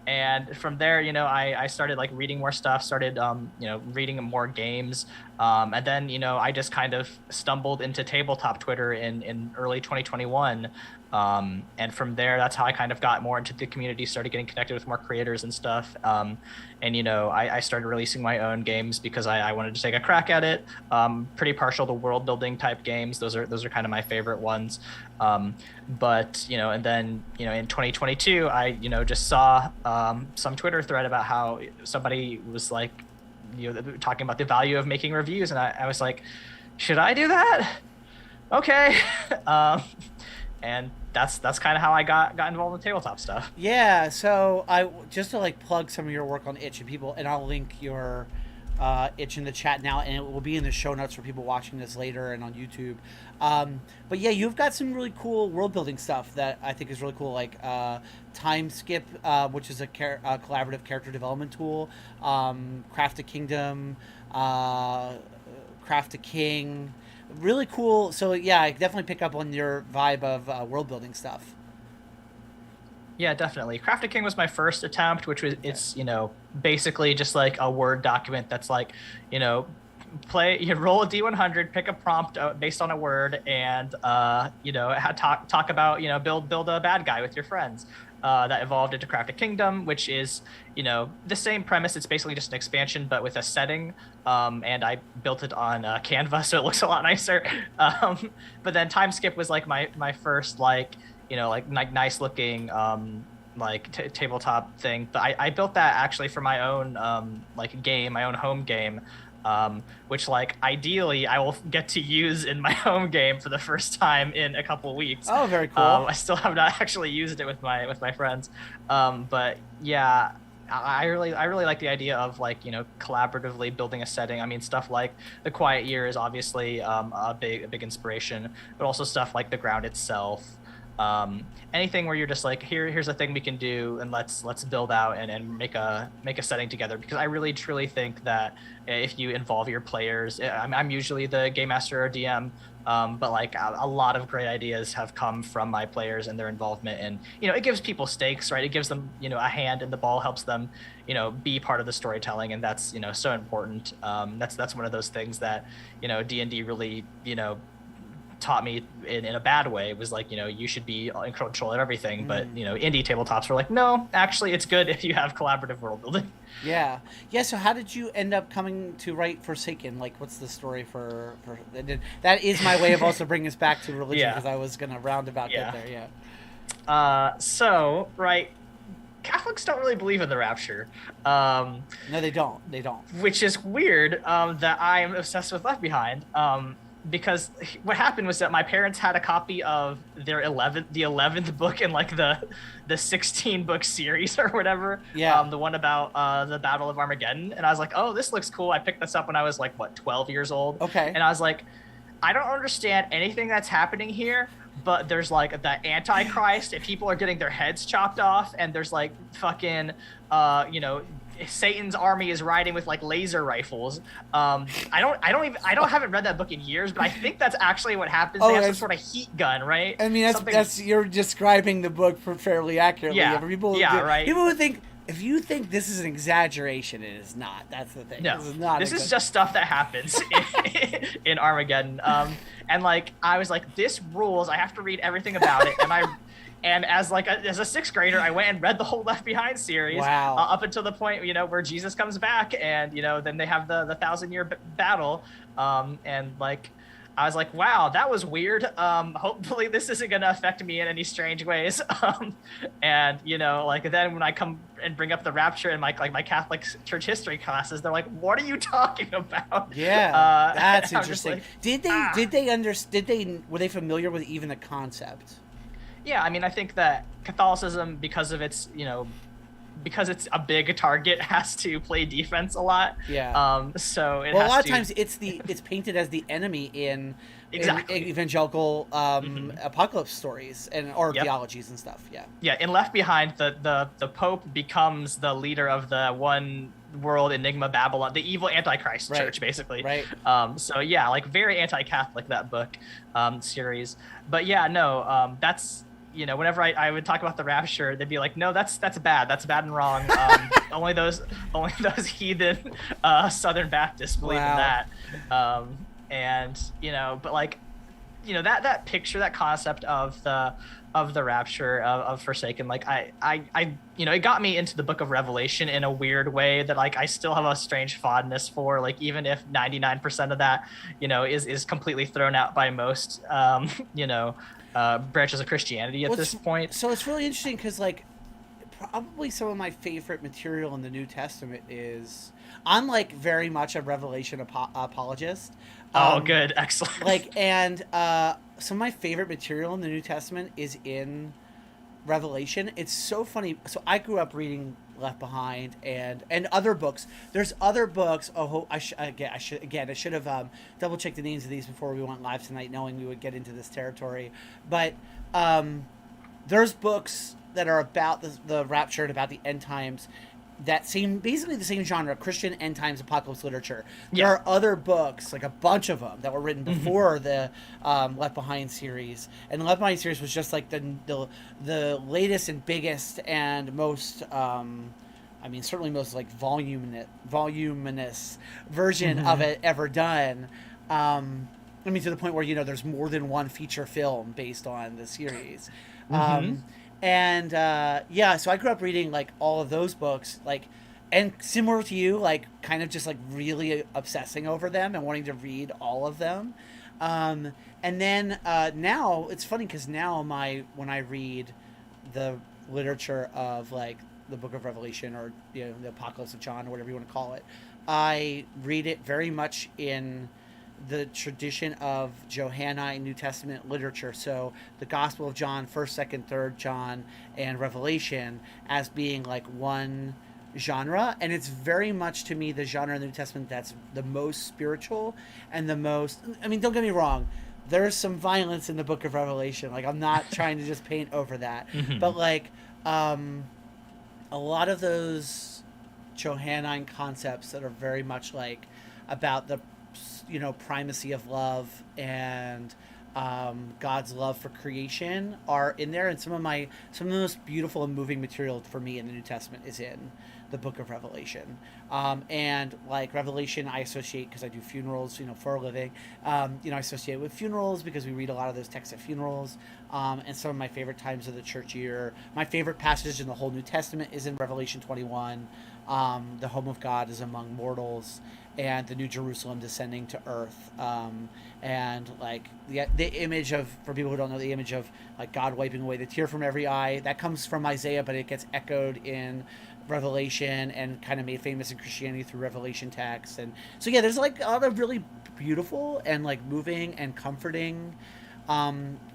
And from there, I started like reading more stuff, started, reading more games. And then, I just kind of stumbled into tabletop Twitter in early 2021. And from there, that's how I kind of got more into the community, started getting connected with more creators and stuff. And I started releasing my own games because I wanted to take a crack at it. Pretty partial to world building type games. Those are kind of my favorite ones. But and then in 2022, I just saw some Twitter thread about how somebody was like talking about the value of making reviews, and I was like, should I do that? Okay. And that's kind of how I got involved in tabletop stuff. Yeah, so I just to like plug some of your work on Itch, and people, and I'll link your Itch in the chat now, and it will be in the show notes for people watching this later and on YouTube. But yeah, you've got some really cool world building stuff that I think is really cool, like Time Skip, which is a collaborative character development tool, Craft a Kingdom, Craft a King. Really cool. So yeah, I definitely pick up on your vibe of world building stuff. Yeah, definitely. Craft a King was my first attempt, which was it's basically just like a Word document that's like you roll a D100, pick a prompt based on a word, and talk about build a bad guy with your friends. That evolved into Craft a Kingdom, which is the same premise. It's basically just an expansion but with a setting, and I built it on Canva, so it looks a lot nicer. But then Time Skip was like my first like nice looking tabletop thing. But I built that actually for my own game, my own home game, which like ideally I will get to use in my home game for the first time in a couple weeks. Oh, very cool. I still have not actually used it with my friends, but yeah, I really like the idea of like collaboratively building a setting. I mean, stuff like The Quiet Year is obviously a big inspiration, but also stuff like The Ground itself. Anything where you're just like, here's a thing we can do, and let's build out and make a setting together, because I really truly think that if you involve your players, I'm usually the game master or DM, but like a lot of great ideas have come from my players and their involvement, and it gives people stakes, right? It gives them a hand in the ball, helps them be part of the storytelling, and that's so important. That's one of those things that D&D really taught me in a bad way. It was like you should be in control of everything, but indie tabletops were like, no, actually it's good if you have collaborative world building. Yeah. So how did you end up coming to write Forsaken? Like, what's the story for that is my way of also bringing us back to religion, because I was gonna roundabout get there. So right, Catholics don't really believe in the rapture. No, they don't, which is weird, that I'm obsessed with Left Behind, because what happened was that my parents had a copy of their 11th book in like the 16 book series or whatever. Yeah. The one about the Battle of Armageddon, and I was like, oh, this looks cool. I picked this up when I was like 12 years old. Okay. And I was like, I don't understand anything that's happening here, but there's like the Antichrist and people are getting their heads chopped off, and there's like fucking Satan's army is riding with like laser rifles. I haven't read that book in years, but I think that's actually what happens. They have some sort of heat gun, right? I mean, that's you're describing the book fairly accurately. Yeah. Right. People would think, if you think this is an exaggeration, it is not. That's the thing. No, this is just stuff that happens in Armageddon. And like I was like, this rules. I have to read everything about it, and as a sixth grader, I went and read the whole Left Behind series. Wow. Up until the point where Jesus comes back, and then they have the 1,000-year battle, and like I was like, wow, that was weird. Hopefully this isn't gonna affect me in any strange ways. And then when I come and bring up the rapture in my Catholic church history classes, they're like, what are you talking about? Yeah, that's interesting. Like, were they familiar with even the concept? Yeah, I mean, I think that Catholicism, because of its, because it's a big target, has to play defense a lot. Yeah. So a lot of times it's painted as the enemy in evangelical apocalypse stories or theologies and stuff. Yeah. Yeah. In Left Behind, the Pope becomes the leader of the one world enigma Babylon, the evil Antichrist church, basically. Right. So yeah, like very anti-Catholic, that book series. But yeah, no, that's. Whenever I would talk about the rapture, they'd be like, no, that's bad. That's bad and wrong. Only those heathen Southern Baptists believe in that. And but like that picture, that concept of the rapture of Forsaken, like I it got me into the Book of Revelation in a weird way that like I still have a strange fondness for, like even if 99% of that is completely thrown out by most branches of Christianity at this point. So it's really interesting because like probably some of my favorite material in the New Testament is I'm like very much a Revelation apologist. Oh, good, excellent. Like and some of my favorite material in the New Testament is in Revelation. It's so funny. So I grew up reading Left Behind and other books. There's other books. Oh, I should have double checked the names of these before we went live tonight, knowing we would get into this territory. But there's books that are about the rapture and about the end times that seem basically the same genre, Christian end times apocalypse literature. There are other books, like a bunch of them, that were written before the Left Behind series, and the Left Behind series was just like the latest and biggest and most, certainly most like voluminous version of it ever done. To the point where there's more than one feature film based on the series. So I grew up reading like all of those books, like, and similar to you, like kind of just like really obsessing over them and wanting to read all of them. And then now it's funny because now when I read the literature of like the Book of Revelation or the Apocalypse of John or whatever you want to call it, I read it very much in the tradition of Johannine New Testament literature. So the Gospel of John, 1st, 2nd, 3rd John, and Revelation as being like one genre. And it's very much to me the genre in the New Testament that's the most spiritual and the most, don't get me wrong, there's some violence in the Book of Revelation. Like I'm not trying to just paint over that. But like a lot of those Johannine concepts that are very much like about the primacy of love and God's love for creation are in there, and some of the most beautiful and moving material for me in the New Testament is in the Book of Revelation. And like Revelation I associate because I do funerals for a living. I associate with funerals because we read a lot of those texts at funerals. And some of my favorite times of the church year, my favorite passage in the whole New Testament is in Revelation 21. The home of God is among mortals, and the New Jerusalem descending to earth, and like the image of, for people who don't know, the image of like God wiping away the tear from every eye, that comes from Isaiah, but it gets echoed in Revelation and kind of made famous in Christianity through Revelation texts. And so there's like a lot of really beautiful and like moving and comforting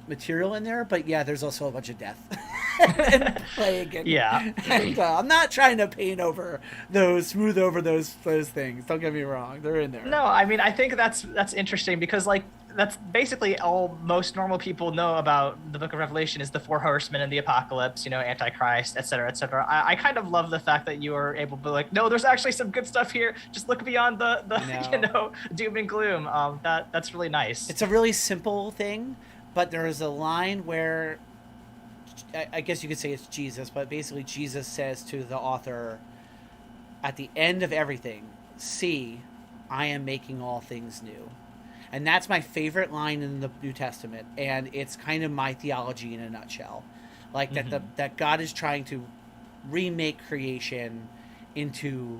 material in there, but there's also a bunch of death and plague and I'm not trying to smooth over those things, don't get me wrong, they're in there. No, I think that's interesting because like that's basically all most normal people know about the Book of Revelation is the four horsemen and the apocalypse, Antichrist, etc., etc. I kind of love the fact that you are able to be like, no, there's actually some good stuff here. Just look beyond the doom and gloom. That's really nice. It's a really simple thing, but there is a line where I guess you could say it's Jesus, but basically Jesus says to the author at the end of everything, "See, I am making all things new." And that's my favorite line in the New Testament, and it's kind of my theology in a nutshell. Like that God is trying to remake creation into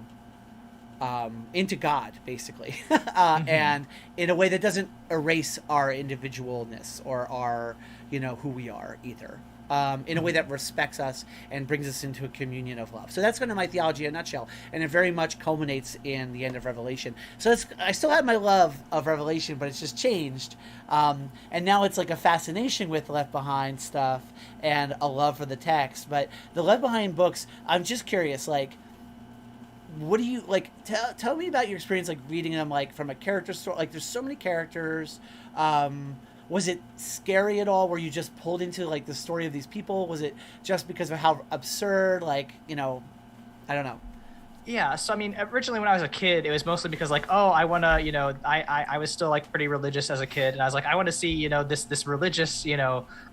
God, basically, and in a way that doesn't erase our individualness or our, who we are either. In a way that respects us and brings us into a communion of love. So that's kind of my theology in a nutshell, and it very much culminates in the end of Revelation. So I still have my love of Revelation, but it's just changed, and now it's like a fascination with Left Behind stuff and a love for the text. But the Left Behind books, I'm just curious, like, what do you like? Tell me about your experience, like reading them, like from a character story. Like, there's so many characters. Was it scary at all? Were you just pulled into like the story of these people? Was it just because of how absurd? Like, I don't know. Yeah, so originally when I was a kid, it was mostly because like, oh, I want to, I was still like pretty religious as a kid, and I was like, I want to see, this religious,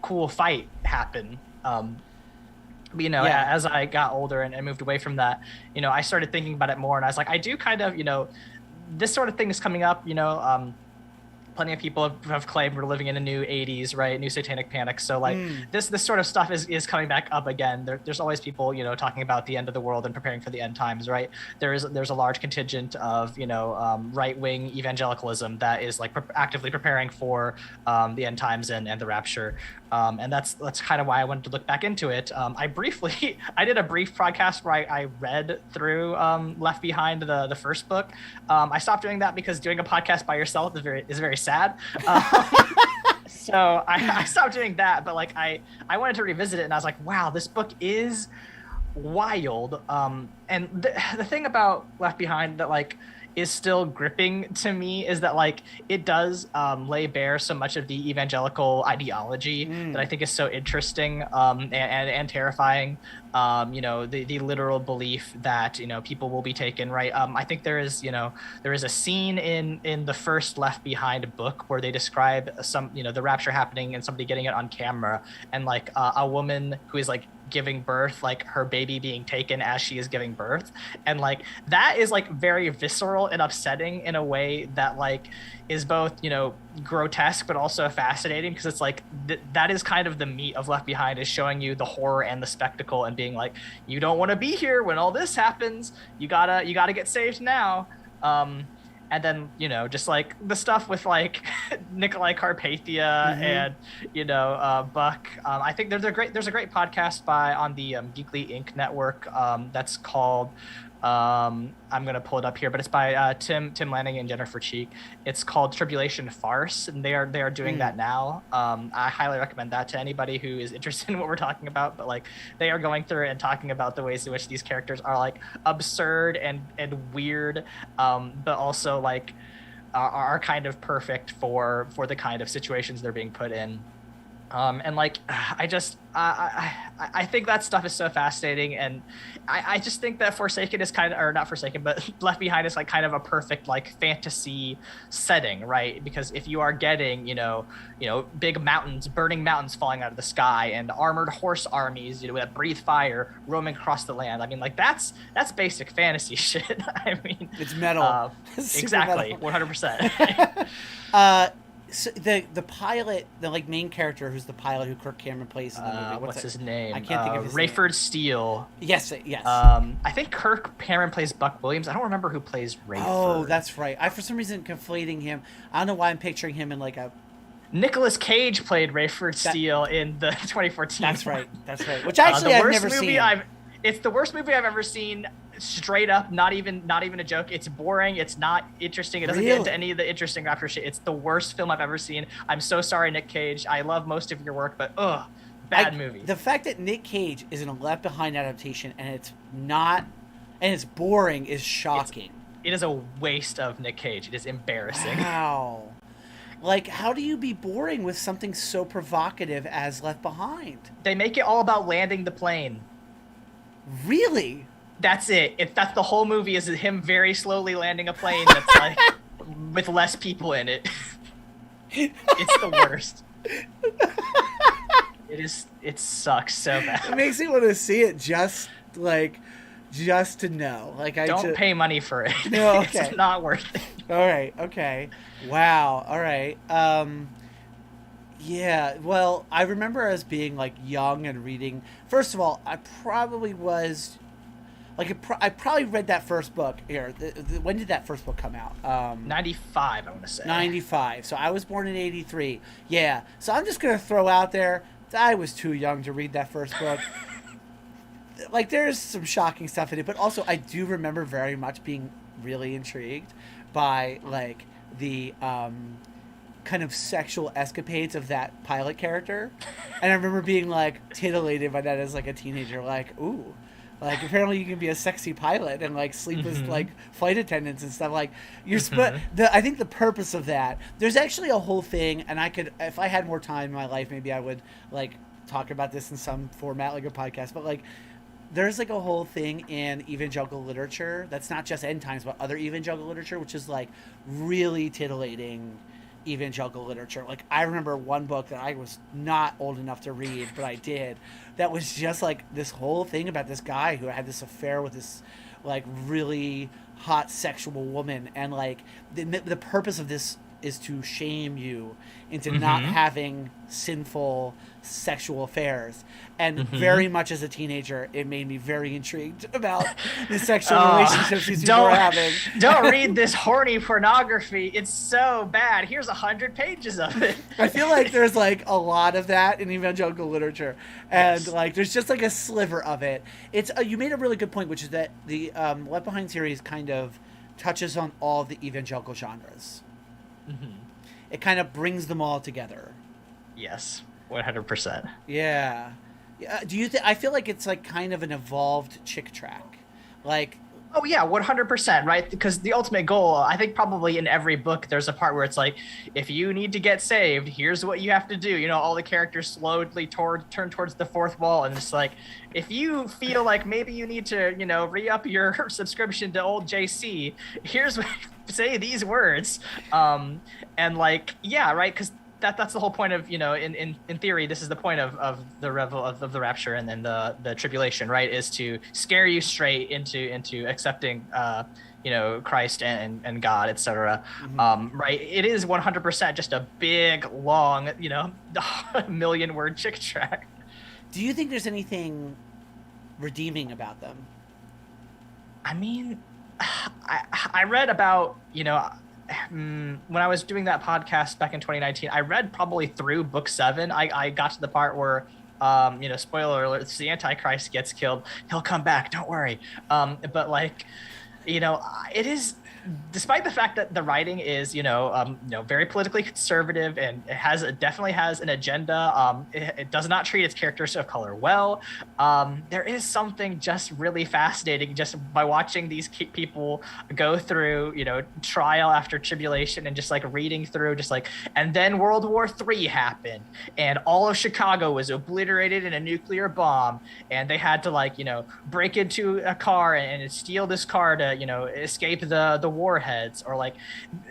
cool fight happen. As I got older and moved away from that, I started thinking about it more, and I was like, I do kind of, this sort of thing is coming up, plenty of people have claimed we're living in a new 80s, right? New satanic panic. So like Mm. this sort of stuff is coming back up again. There's always people, talking about the end of the world and preparing for the end times, right? There's a large contingent of, right-wing evangelicalism that is like actively preparing for the end times and the rapture. And that's kind of why I wanted to look back into it. I did a brief podcast where I read through Left Behind, the first book. I stopped doing that because doing a podcast by yourself is very sad. So I stopped doing that, but like I wanted to revisit it, and I was like, wow, this book is wild. And the thing about Left Behind that like is still gripping to me is that like it does lay bare so much of the evangelical ideology that I think is so interesting and terrifying. The literal belief that people will be taken, right? I think there is a scene in the first Left Behind book where they describe the rapture happening and somebody getting it on camera, and like a woman who is like giving birth, like her baby being taken as she is giving birth, and like that is like very visceral and upsetting in a way that like is both grotesque but also fascinating, because it's like that is kind of the meat of Left Behind, is showing you the horror and the spectacle and being like, you don't want to be here when all this happens, you gotta get saved now. And then just like the stuff with like Nikolai Carpathia and Buck. I think there's a great podcast on the Geekly Inc. network that's called I'm gonna pull it up here, but it's by Tim Lanning and Jennifer Cheek. It's called Tribulation Farce, and they are doing that now. I highly recommend that to anybody who is interested in what we're talking about. But like they are going through and talking about the ways in which these characters are like absurd and weird, but also like are kind of perfect for the kind of situations they're being put in. And like I think that stuff is so fascinating, and I just think that Forsaken is kind of, or not Forsaken, but Left Behind is like kind of a perfect like fantasy setting, right? Because if you are getting big mountains, burning mountains falling out of the sky, and armored horse armies that breathe fire roaming across the land, I mean like that's basic fantasy shit. I mean it's metal. Exactly, 100%. So the pilot, the like main character, who's the pilot who Kirk Cameron plays in the movie. What's his name? I can't think of his name. Rayford Steele. Yes. I think Kirk Cameron plays Buck Williams. I don't remember who plays Rayford. Oh, that's right. I for some reason conflating him. I don't know why I'm picturing him in like a. Nicolas Cage played Rayford Steele in the 2014. That's right. Which actually I've never seen. It's the worst movie I've ever seen. Straight up, not even a joke. It's boring. It's not interesting. It doesn't get into any of the interesting rapture shit. It's the worst film I've ever seen. I'm so sorry, Nick Cage. I love most of your work, but bad movie. The fact that Nick Cage is in a Left Behind adaptation and it's not, and it's boring, is shocking. It is a waste of Nick Cage. It is embarrassing. Wow. Like, how do you be boring with something so provocative as Left Behind? They make it all about landing the plane. Really? That's it. That's the whole movie, is him very slowly landing a plane that's like with less people in it. It's the worst. It sucks so bad. It makes me want to see it just to know. Like don't pay money for it. No, okay. It's not worth it. All right. Okay. Wow. All right. Yeah. Well, I remember as being like young and reading. First of all, I probably was. I probably read that first book here. When did that first book come out? 95, I want to say. 95. So I was born in 83. Yeah. So I'm just going to throw out there, I was too young to read that first book. Like, there's some shocking stuff in it, but also I do remember very much being really intrigued by, like, the kind of sexual escapades of that pilot character. And I remember being, like, titillated by that as, like, a teenager. Like, ooh. Like, apparently you can be a sexy pilot and, like, sleep with, like, flight attendants and stuff. Like, I think the purpose of that, there's actually a whole thing, and I could, if I had more time in my life, maybe I would, like, talk about this in some format, like a podcast. But, like, there's, like, a whole thing in evangelical literature that's not just end times, but other evangelical literature, which is, like, really titillating evangelical literature. Like, I remember one book that I was not old enough to read, but I did, that was just like this whole thing about this guy who had this affair with this like really hot sexual woman, and like the purpose of this is to shame you into not Mm-hmm. having sinful sexual affairs. And Mm-hmm. very much as a teenager, it made me very intrigued about the sexual Oh, relationships these people were don't having. don't read this horny pornography. It's so bad. Here's 100 pages of it. I feel like there's like a lot of that in evangelical literature, and Yes. like there's just like a sliver of it. It's you made a really good point, which is that the Left Behind series kind of touches on all of the evangelical genres. Hmm. It kind of brings them all together. Yes, 100%. Yeah. Yeah. Do you think? I feel like it's like kind of an evolved chick track, like. Oh yeah, 100%, right? Because the ultimate goal, I think probably in every book there's a part where it's like, if you need to get saved, here's what you have to do. You know, all the characters slowly turn towards the fourth wall, and it's like, if you feel like maybe you need to, re-up your subscription to old JC, here's what say these words. And like, yeah, right? Because that's the whole point of, in theory, this is the point of the revel of the rapture and then the tribulation, right, is to scare you straight into accepting Christ and God, etc. Mhm. Right, it is 100% just a big long, million word chick track. Do you think there's anything redeeming about them? I mean, I read about, when I was doing that podcast back in 2019, I read probably through book 7. I got to the part where, spoiler alert, the Antichrist gets killed. He'll come back, don't worry. But like, it is, despite the fact that the writing is, very politically conservative, and it definitely has an agenda. It does not treat its characters of color well. There is something just really fascinating just by watching these people go through, trial after tribulation, and just like reading through, just like, and then World War III happened, and all of Chicago was obliterated in a nuclear bomb, and they had to like, break into a car and steal this car to, escape the warheads. Or like,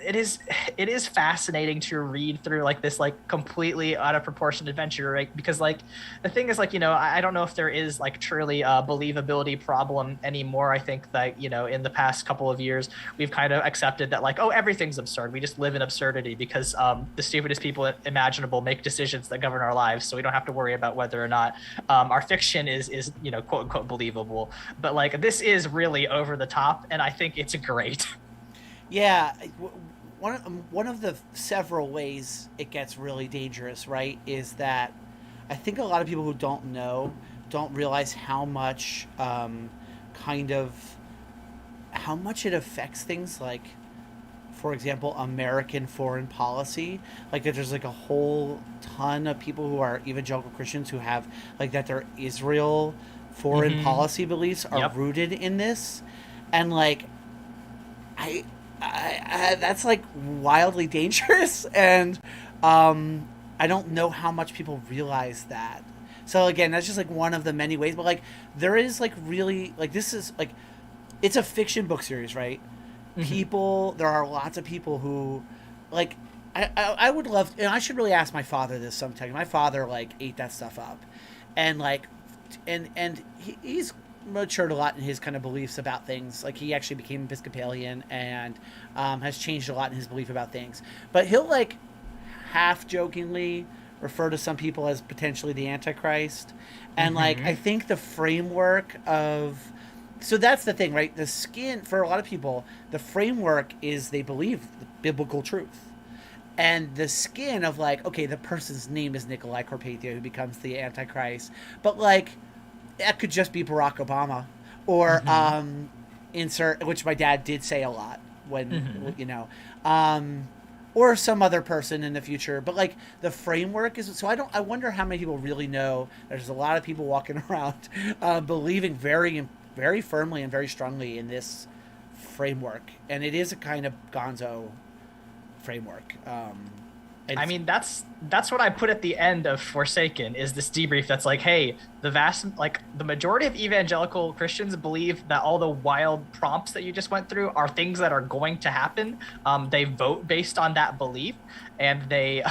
it is fascinating to read through like this like completely out of proportion adventure, right? Because like the thing is like, I don't know if there is like truly a believability problem anymore. I think that, in the past couple of years we've kind of accepted that like, oh, everything's absurd, we just live in absurdity because the stupidest people imaginable make decisions that govern our lives, so we don't have to worry about whether or not our fiction is quote unquote believable. But like, this is really over the top, and I think it's great. Yeah, one of the several ways it gets really dangerous, right, is that I think a lot of people who don't realize how much kind of how much it affects things like, for example, American foreign policy. Like that there's like a whole ton of people who are evangelical Christians who have like that their Israel foreign Hmm. policy beliefs are Yep. rooted in this, and like I, that's like wildly dangerous, and I don't know how much people realize that. So again, that's just like one of the many ways, but like there is like really like this is like it's a fiction book series, right? Hmm. People, there are lots of people who like I would love, and I should really ask my father this sometime. My father like ate that stuff up, and like he's matured a lot in his kind of beliefs about things. Like he actually became Episcopalian and has changed a lot in his belief about things. But he'll like half jokingly refer to some people as potentially the Antichrist, and like I Hmm. think the framework of, so that's the thing, right? The skin for a lot of people, the framework is they believe the biblical truth. And the skin of like, okay, the person's name is Nikolai Carpathia who becomes the Antichrist, but like that could just be Barack Obama or Hmm. insert, which my dad did say a lot when Hmm. um, or some other person in the future. But like the framework is, so I don't. I wonder how many people really know. There's a lot of people walking around believing very firmly and very strongly in this framework, and it is a kind of Gonzo framework. And I it's, mean, that's what I put at the end of Forsaken, is this debrief that's like, hey, the majority of evangelical Christians believe that all the wild prompts that you just went through are things that are going to happen. They vote based on that belief, and they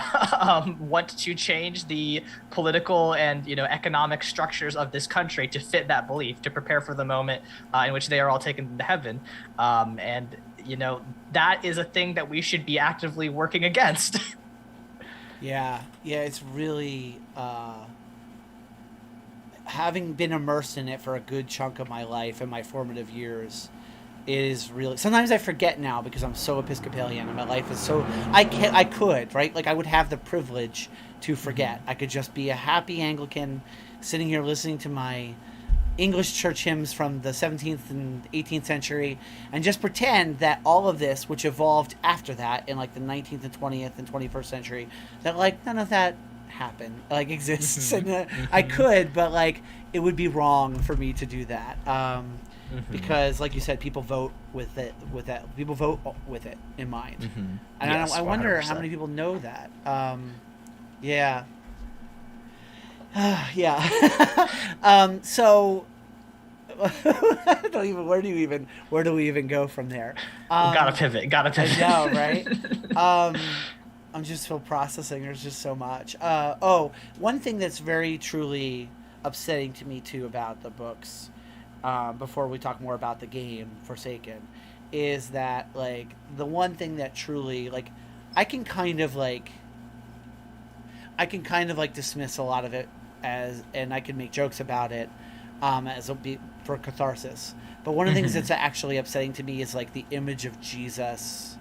want to change the political and economic structures of this country to fit that belief, to prepare for the moment in which they are all taken to heaven. And that is a thing that we should be actively working against. Yeah, yeah, it's really having been immersed in it for a good chunk of my life and my formative years. It is really, sometimes I forget now because I'm so Episcopalian and my life is so, I could, right, like I would have the privilege to forget. I could just be a happy Anglican sitting here listening to my English church hymns from the 17th and 18th century and just pretend that all of this, which evolved after that in like the 19th and 20th and 21st century, that like none of that happened, like exists. And I could, but like it would be wrong for me to do that. Because like you said, people vote with it, people vote with it in mind. And yes, I wonder 100%. How many people know that. Yeah. Yeah. So I don't even, where do we even go from there? Gotta pivot. I know, right? I'm just still processing. There's just so much. One thing that's very truly upsetting to me too about the books, before we talk more about the game Forsaken, is that like the one thing that truly like I can kind of like dismiss a lot of it as, and I can make jokes about it, as for catharsis. But one of the things that's actually upsetting to me is like the image of Jesus,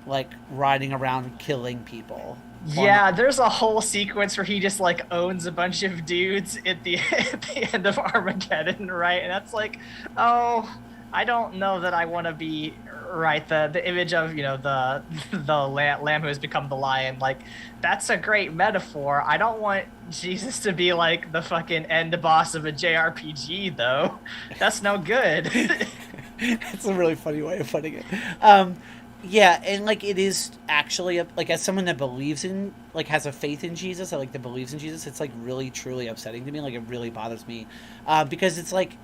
like riding around killing people. Yeah, there's a whole sequence where he just like owns a bunch of dudes at the end of Armageddon, right? And that's like, oh, I don't know that I want to be right. The image of the lamb who has become the lion, like that's a great metaphor. I don't want Jesus to be like the fucking end boss of a JRPG though. That's no good. It's a really funny way of putting it. Yeah, and like it is actually like as someone that believes in, like has a faith in Jesus, that believes in Jesus, it's like really truly upsetting to me. Like it really bothers me, because it's like,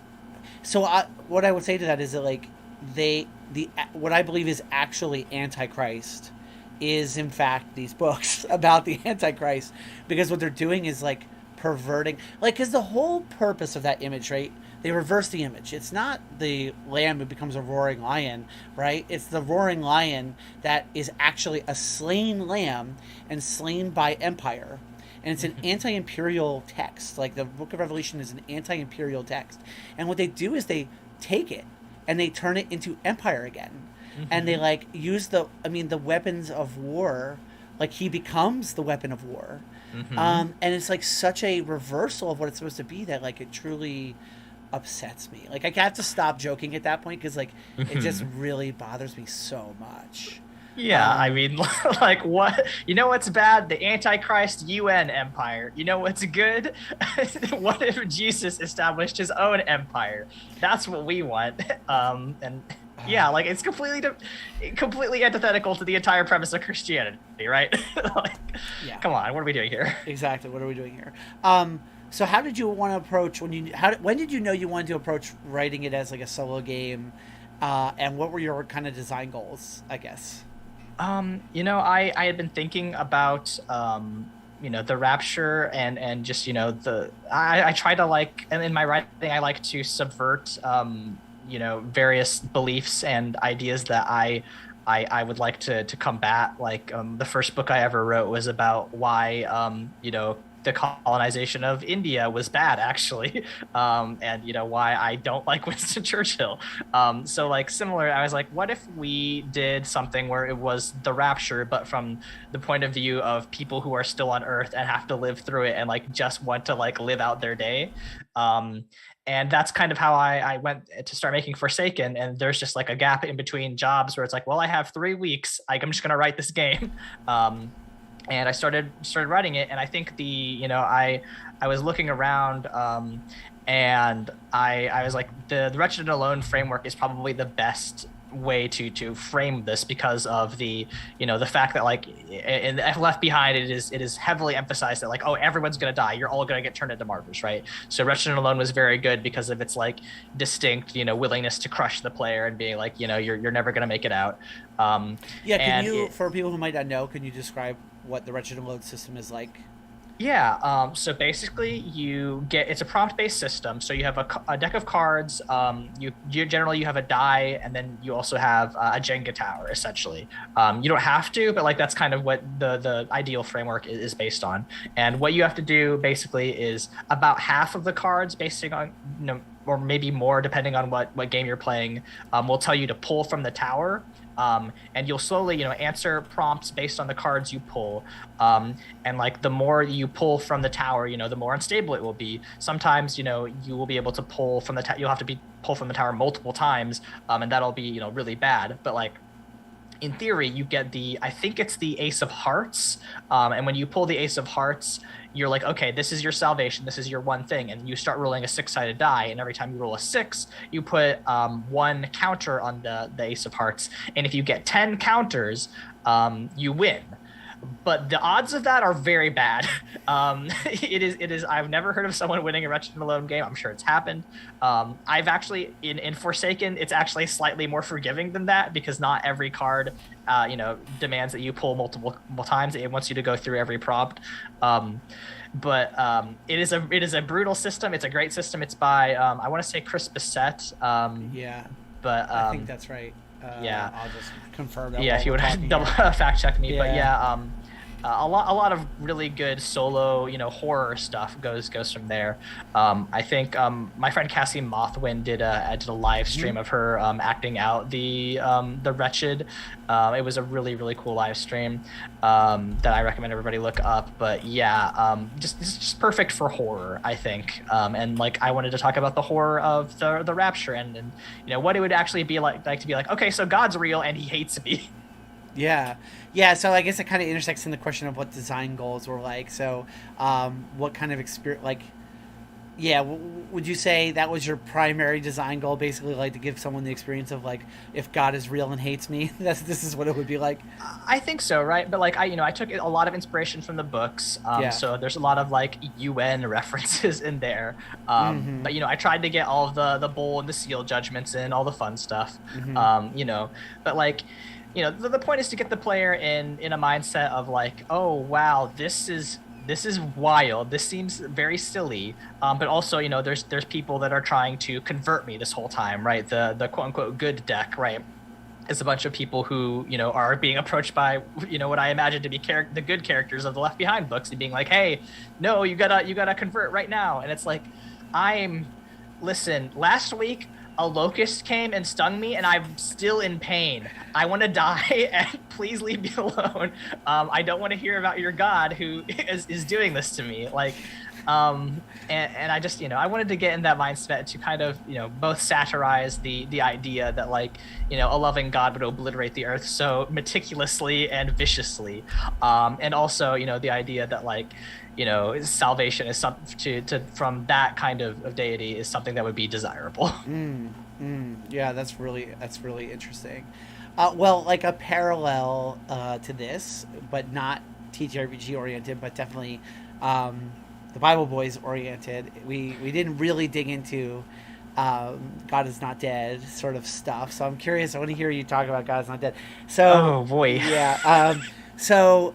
what I would say to that is that like what I believe is actually Antichrist is in fact these books about the Antichrist, because what they're doing is like perverting, like, because the whole purpose of that image, right? They reverse the image. It's not the lamb who becomes a roaring lion, right? It's the roaring lion that is actually a slain lamb and slain by empire. And it's an anti-imperial text. Like the Book of Revelation is an anti-imperial text. And what they do is they take it and they turn it into empire again. And they like use the weapons of war. Like he becomes the weapon of war. And it's like such a reversal of what it's supposed to be that like it truly upsets me. Like I have to stop joking at that point because like it just really bothers me so much. Yeah, I mean, like what? You know what's bad? The Antichrist UN empire. You know what's good? What if Jesus established his own empire? That's what we want. And yeah, like it's completely antithetical to the entire premise of Christianity, right? Like, yeah. Come on, what are we doing here? Exactly, what are we doing here? So how did you want to approach when did you know you wanted to approach writing it as like a solo game, and what were your kind of design goals, I guess? I had been thinking about the rapture and just I try to like, and in my writing I like to subvert various beliefs and ideas that I would like to combat. Like the first book I ever wrote was about why the colonization of India was bad, actually, and why I don't like Winston Churchill. So like similar, I was like, what if we did something where it was the rapture, but from the point of view of people who are still on Earth and have to live through it and like just want to like live out their day. And that's kind of how I went to start making Forsaken. And there's just like a gap in between jobs where it's like, well, I have 3 weeks. Like, I'm just going to write this game. And I started writing it. And I think I was looking around, and I was like, the Wretched and Alone framework is probably the best way to frame this, because of the fact that like in Left Behind it is heavily emphasized that like, oh, everyone's gonna die, you're all gonna get turned into martyrs, right? So Wretched and Alone was very good because of its like distinct willingness to crush the player and being like, you're never gonna make it out. Can you, for people who might not know, can you describe what the Wretched and Alone system is like? Yeah, so basically it's a prompt-based system. So you have a deck of cards. You generally you have a die, and then you also have a Jenga tower, essentially. You don't have to, but like that's kind of what the ideal framework is based on. And what you have to do basically is about half of the cards, basing on, or maybe more, depending on what game you're playing, will tell you to pull from the tower. And you'll slowly, answer prompts based on the cards you pull. And like the more you pull from the tower, the more unstable it will be. Sometimes, you will be able to pull from the you'll have to be pull from the tower multiple times, and that'll be, really bad. But like in theory, you get I think it's the Ace of Hearts. And when you pull the Ace of Hearts, you're like, okay, this is your salvation. This is your one thing. And you start rolling a six-sided die. And every time you roll a six, you put one counter on the Ace of Hearts. And if you get 10 counters, you win. But the odds of that are very bad. It is. I've never heard of someone winning a Wretched and Alone game. I'm sure it's happened. I've actually in Forsaken, it's actually slightly more forgiving than that because not every card, demands that you pull multiple times. It wants you to go through every prompt. But it is a brutal system. It's a great system. It's by I want to say Chris Bissett. Yeah, But I think that's right. Yeah. I'll just confirm that. Yeah, while if you we're would talking double here. fact check me. But Yeah. yeah, a lot of really good solo, horror stuff goes from there. I think my friend Cassie Mothwin did a live stream of her acting out the Wretched. It was a really really cool live stream that I recommend everybody look up. But yeah, it's just perfect for horror, I think. And like I wanted to talk about the horror of the rapture and what it would actually be like to be like, okay, so God's real and he hates me. Yeah, yeah. So I guess it kind of intersects in the question of what design goals were like. So, what kind of experience? Like, yeah, would you say that was your primary design goal? Basically, like to give someone the experience of like, if God is real and hates me, this is what it would be like. I think so, right? But like I took a lot of inspiration from the books. Yeah. So there's a lot of like UN references in there. But I tried to get all of the bowl and the seal judgments in, all the fun stuff. But like, the point is to get the player in a mindset of like, oh wow, this is wild. This seems very silly. But also, there's people that are trying to convert me this whole time, right? The quote unquote good deck, right? Is a bunch of people who are being approached by what I imagine to be the good characters of the Left Behind books and being like, hey, no, you gotta convert right now. And it's like, listen, last week a locust came and stung me and I'm still in pain. I want to die and please leave me alone. I don't want to hear about your God who is doing this to me. Like, and I just, I wanted to get in that mindset to kind of, both satirize the idea that like, a loving God would obliterate the earth so meticulously and viciously. And also, the idea that like, salvation is something from that kind of deity is something that would be desirable. Yeah, that's really interesting. Well, like a parallel to this, but not TTRPG oriented, but definitely the Bible Boys oriented. We didn't really dig into God is Not Dead sort of stuff. So I'm curious. I want to hear you talk about God is Not Dead. So, Oh boy. yeah. So,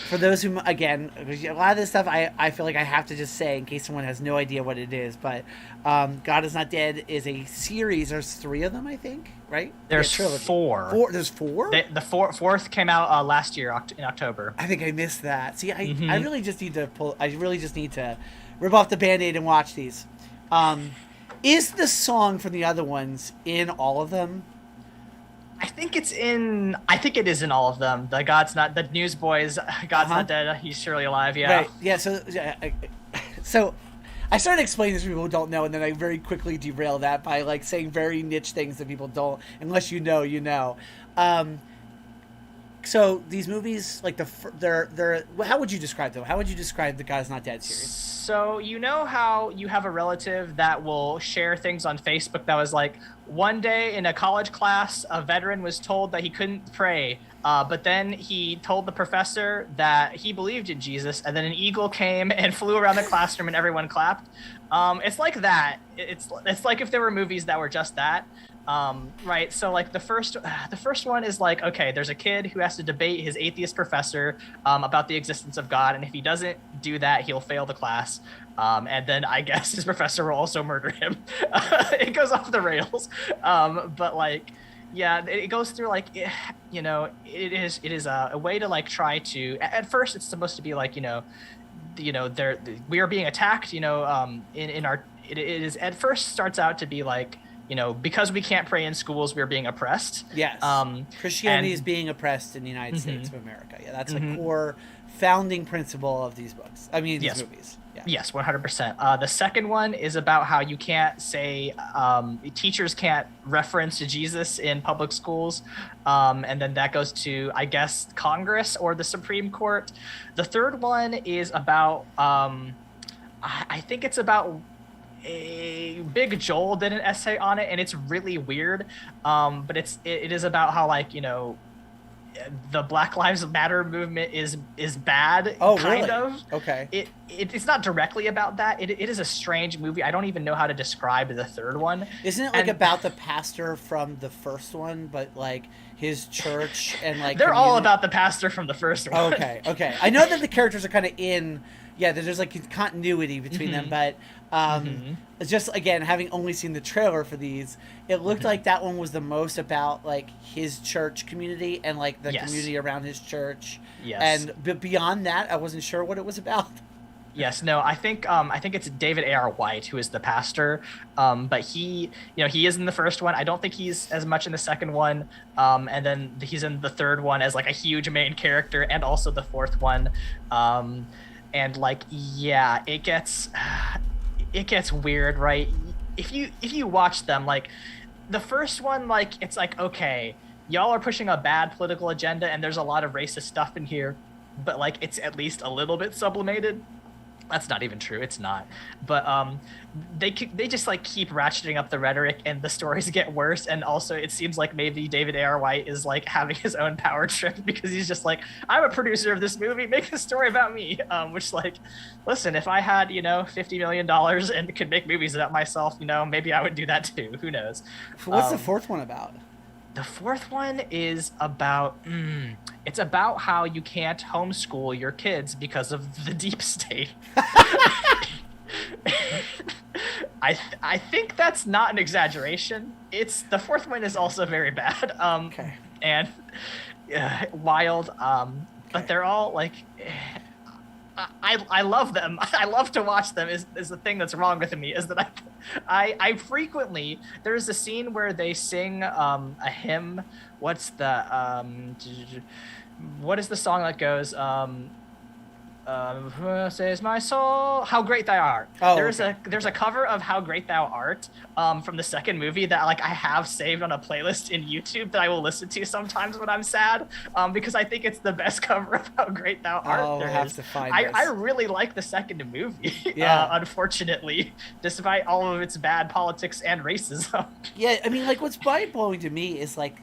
for those who, again, a lot of this stuff I feel like I have to just say in case someone has no idea what it is, but God is Not Dead is a series. There's 3 of them, I think, right? There's Yeah, four. There's 4? The fourth came out last year in October. I think I missed that. See, I really just need to rip off the Band-Aid and watch these. Is the song from the other ones in all of them? I think it is in all of them. The Newsboys, God's Not Dead, he's surely alive. Yeah. Right. Yeah. So I started explaining this to people who don't know, and then I very quickly derail that by like saying very niche things that people don't, unless you know. So these movies, like they're how would you describe them? How would you describe the God's Not Dead series? So how you have a relative that will share things on Facebook that was like, one day in a college class, a veteran was told that he couldn't pray, but then he told the professor that he believed in Jesus, and then an eagle came and flew around the classroom and everyone clapped. It's like that. It's like if there were movies that were just that. Right. So like the first one is like, okay, there's a kid who has to debate his atheist professor about the existence of God, and if he doesn't do that, he'll fail the class. And then I guess his professor will also murder him. It goes off the rails. But like, yeah, it goes through like, it is a way to like try to. At first, it's supposed to be like, there we are being attacked. In our it is at first starts out to be like, because we can't pray in schools, we're being oppressed. Yes. Christianity is being oppressed in the United States of America. Yeah, that's a core founding principle of these books. I mean, these movies. Yeah. Yes, 100%. The second one is about how you can't say, teachers can't reference Jesus in public schools. And then that goes to, I guess, Congress or the Supreme Court. The third one is about, I think it's about Big Joel did an essay on it, and it's really weird. But it is about how, like, the Black Lives Matter movement is bad. Oh, kind really? of. Okay. It's not directly about that. It is a strange movie. I don't even know how to describe the third one. Isn't it like about the pastor from the first one, but like his church and like they're all about the pastor from the first one. Okay. I know that the characters are kind of in. Yeah, there's like continuity between them, but it's just, again, having only seen the trailer for these, it looked like that one was the most about like his church community and like the community around his church. Yes. But beyond that, I wasn't sure what it was about. Yes, no, I think it's David A.R. White who is the pastor, but he is in the first one. I don't think he's as much in the second one, and then he's in the third one as like a huge main character, and also the fourth one. And like, yeah, it gets weird, right? If you watch them, like the first one, like it's like, okay, y'all are pushing a bad political agenda and there's a lot of racist stuff in here, but like it's at least a little bit sublimated. That's not even true. It's not. But they just like keep ratcheting up the rhetoric, and the stories get worse. And also, it seems like maybe David A.R. White is like having his own power trip, because he's just like, I'm a producer of this movie. Make a story about me. Which, like, listen, if I had $50 million and could make movies about myself, maybe I would do that too. Who knows? What's the fourth one about? The fourth one is about, it's about how you can't homeschool your kids because of the deep state. I think that's not an exaggeration. The fourth one is also very bad. Okay. And wild. But they're all like, I love them. I love to watch them. Is the thing that's wrong with me, is that I frequently, there's a scene where they sing a hymn. What is the song that goes says my soul, how great thou art. There's a cover of How Great Thou Art from the second movie that like I have saved on a playlist in YouTube that I will listen to sometimes when I'm sad, because I think it's the best cover of How Great Thou Art. I'll have to find this. I really like the second movie. Unfortunately, despite all of its bad politics and racism. Yeah, I mean, like, what's mind-blowing to me is like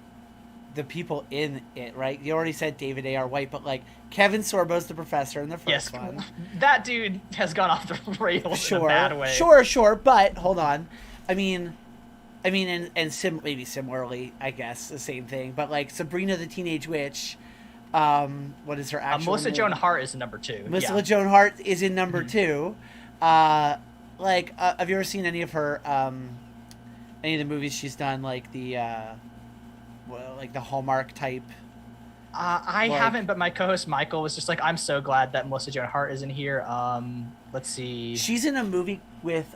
the people in it, right? You already said David A.R. White, but like Kevin Sorbo's the professor in the first one. That dude has gone off the rails in a bad way. Sure, but hold on. I mean, maybe similarly, I guess the same thing. But like Sabrina the Teenage Witch, what is her actual Melissa name? Joan Hart is number 2. Melissa Joan Hart is in number 2. Have you ever seen any of her any of the movies she's done, like the Hallmark type? I haven't, but my co-host Michael was just like, I'm so glad that Melissa Joan Hart isn't here. Let's see. She's in a movie with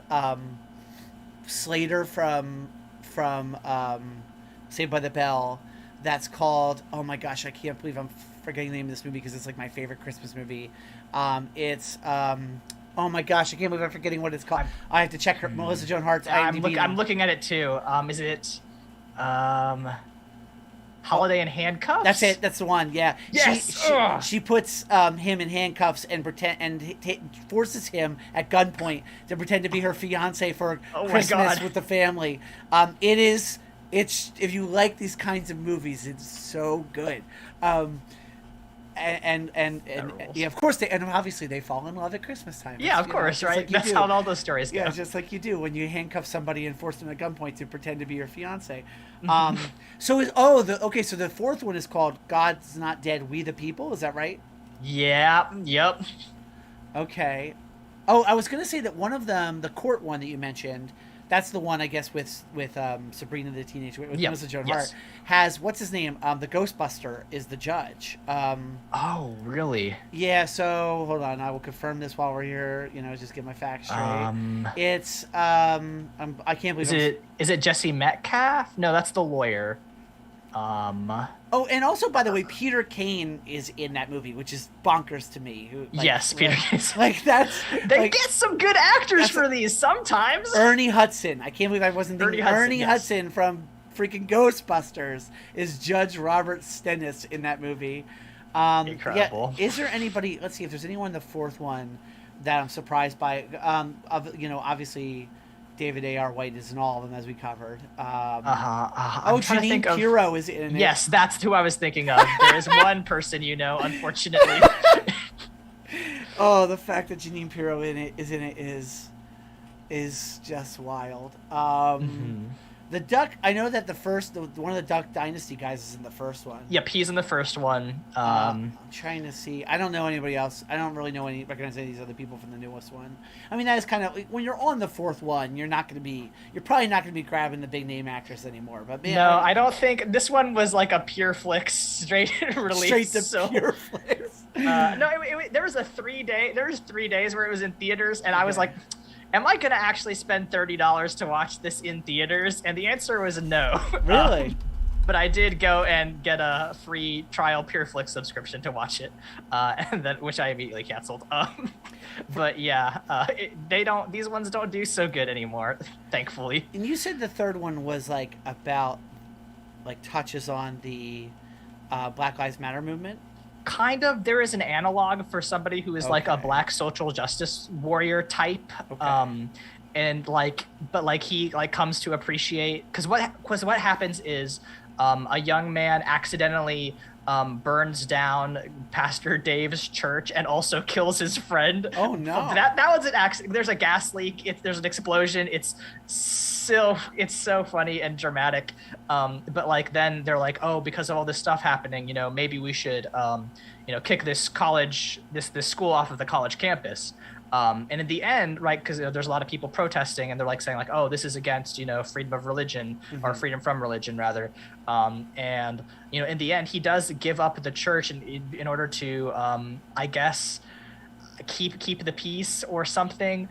Slater from Saved by the Bell that's called, oh my gosh, I can't believe I'm forgetting the name of this movie because it's like my favorite Christmas movie. It's oh my gosh, I can't believe I'm forgetting what it's called. I have to check her Melissa Joan Hart's IMDb. I'm looking at it too. Is it Holiday in Handcuffs? That's it. That's the one. Yeah. Yes. She puts him in handcuffs and forces him at gunpoint to pretend to be her fiance for Christmas with the family. It's if you like these kinds of movies, it's so good. and yeah, of course and obviously they fall in love at Christmas time. Yeah, of course, right? Like That's how all those stories go. Yeah, just like you do when you handcuff somebody and force them at gunpoint to pretend to be your fiance. So so the fourth one is called God's Not Dead, We the People. Is that right? Yeah. Yep. Okay. Oh, I was gonna say that one of them, the court one that you mentioned, that's the one I guess with Sabrina the Teenage Witch with Melissa Joan Hart, has what's his name? The Ghostbuster is the judge. Oh, really? Yeah. So hold on, I will confirm this while we're here. Just get my facts straight. It's I can't believe. Is it Jesse Metcalf? No, that's the lawyer. Oh, and also, by the way, Peter Kane is in that movie, which is bonkers to me. Yes, Peter Kane. Like that's they get some good actors for these sometimes. Ernie Hudson. I can't believe I wasn't thinking. Ernie Hudson from freaking Ghostbusters is Judge Robert Stennis in that movie. Incredible. Yeah, is there anybody? Let's see if there's anyone in the fourth one that I'm surprised by. Obviously. David A.R. White is in all of them, as we covered. Janine Pirro is in it. Yes, that's who I was thinking of. There is one person, unfortunately. Oh, the fact that Janine Pirro is just wild. The Duck. I know that one of the Duck Dynasty guys is in the first one. Yep, he's in the first one. I'm trying to see. I don't know anybody else. I don't really recognize any of these other people from the newest one. I mean, that is kind of when you're on the fourth one, you're probably not going to be grabbing the big name actors anymore. But man, no, I don't think this one was like a Pure Flix straight release. Straight to Pure Flix. No, there was 3 days where it was in theaters, and I was like, am I going to actually spend $30 to watch this in theaters? And the answer was no. Really? But I did go and get a free trial PureFlix subscription to watch it, which I immediately canceled. But yeah, these ones don't do so good anymore, thankfully. And you said the third one was about touches on the Black Lives Matter movement? Kind of. There is an analog for somebody who is like a black social justice warrior type. But he comes to appreciate because what happens is a young man accidentally burns down Pastor Dave's church and also kills his friend. Oh no! That was an accident. There's a gas leak. There's an explosion. It's so funny and dramatic. But then they're like, oh, because of all this stuff happening, maybe we should kick this school off of the college campus. And in the end, right, because there's a lot of people protesting and they're saying oh, this is against, freedom of religion or freedom from religion rather. And, in the end, he does give up the church in order to, I guess, keep the peace or something.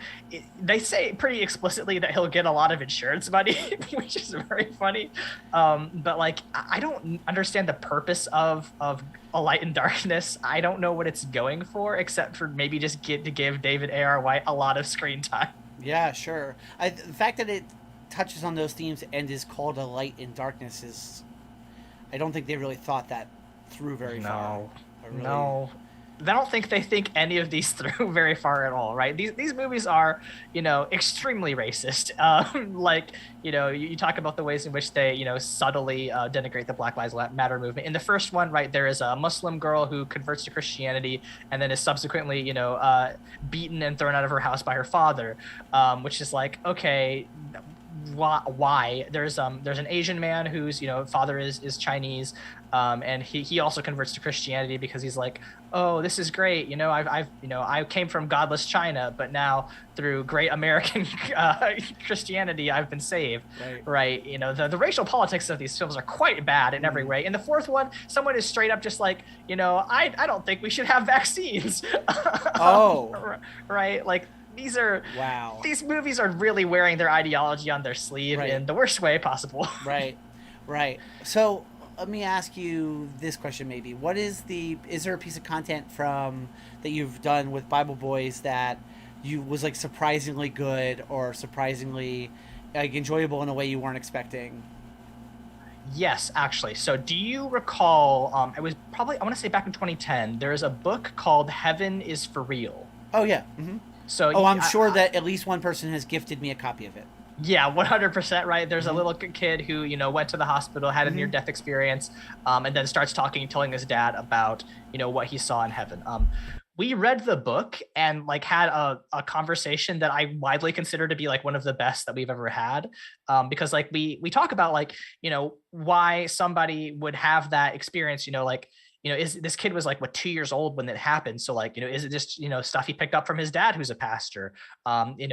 They say pretty explicitly that he'll get a lot of insurance money, which is very funny. But I don't understand the purpose of A Light in Darkness. I don't know what it's going for, except for maybe just to give David A.R. White a lot of screen time. Yeah, sure. The fact that it touches on those themes and is called A Light in Darkness is, I don't think they really thought that through very far. No. I don't think they think any of these through very far at all, right? These movies are, extremely racist. You talk about the ways in which they, subtly denigrate the Black Lives Matter movement. In the first one, right, there is a Muslim girl who converts to Christianity and then is subsequently, beaten and thrown out of her house by her father, which is okay. Why? There's an Asian man whose father is Chinese, and he also converts to Christianity because he's oh, this is great, I came from godless China, but now through great American Christianity I've been saved. Right? The racial politics of these films are quite bad in every way. In the fourth one, someone is straight up just I don't think we should have vaccines. Right? These movies are really wearing their ideology on their sleeve in the worst way possible. Right. So let me ask you this question maybe. Is there a piece of content that you've done with Bible Boys that was surprisingly good or surprisingly enjoyable in a way you weren't expecting? Yes, actually. So do you recall, it was probably, I want to say back in 2010, there's a book called Heaven is for Real. Oh yeah. Mm-hmm. So I'm sure that at least one person has gifted me a copy of it. Yeah, 100% right. There's a Mm-hmm. little kid who, went to the hospital, had a Mm-hmm. near-death experience, and then starts telling his dad about, what he saw in heaven. We read the book and like had a conversation that I widely consider to be like one of the best that we've ever had. Because like we talk about like, why somebody would have that experience, like is this kid was like what 2 years old when it happened. So like, is it just, stuff he picked up from his dad who's a pastor?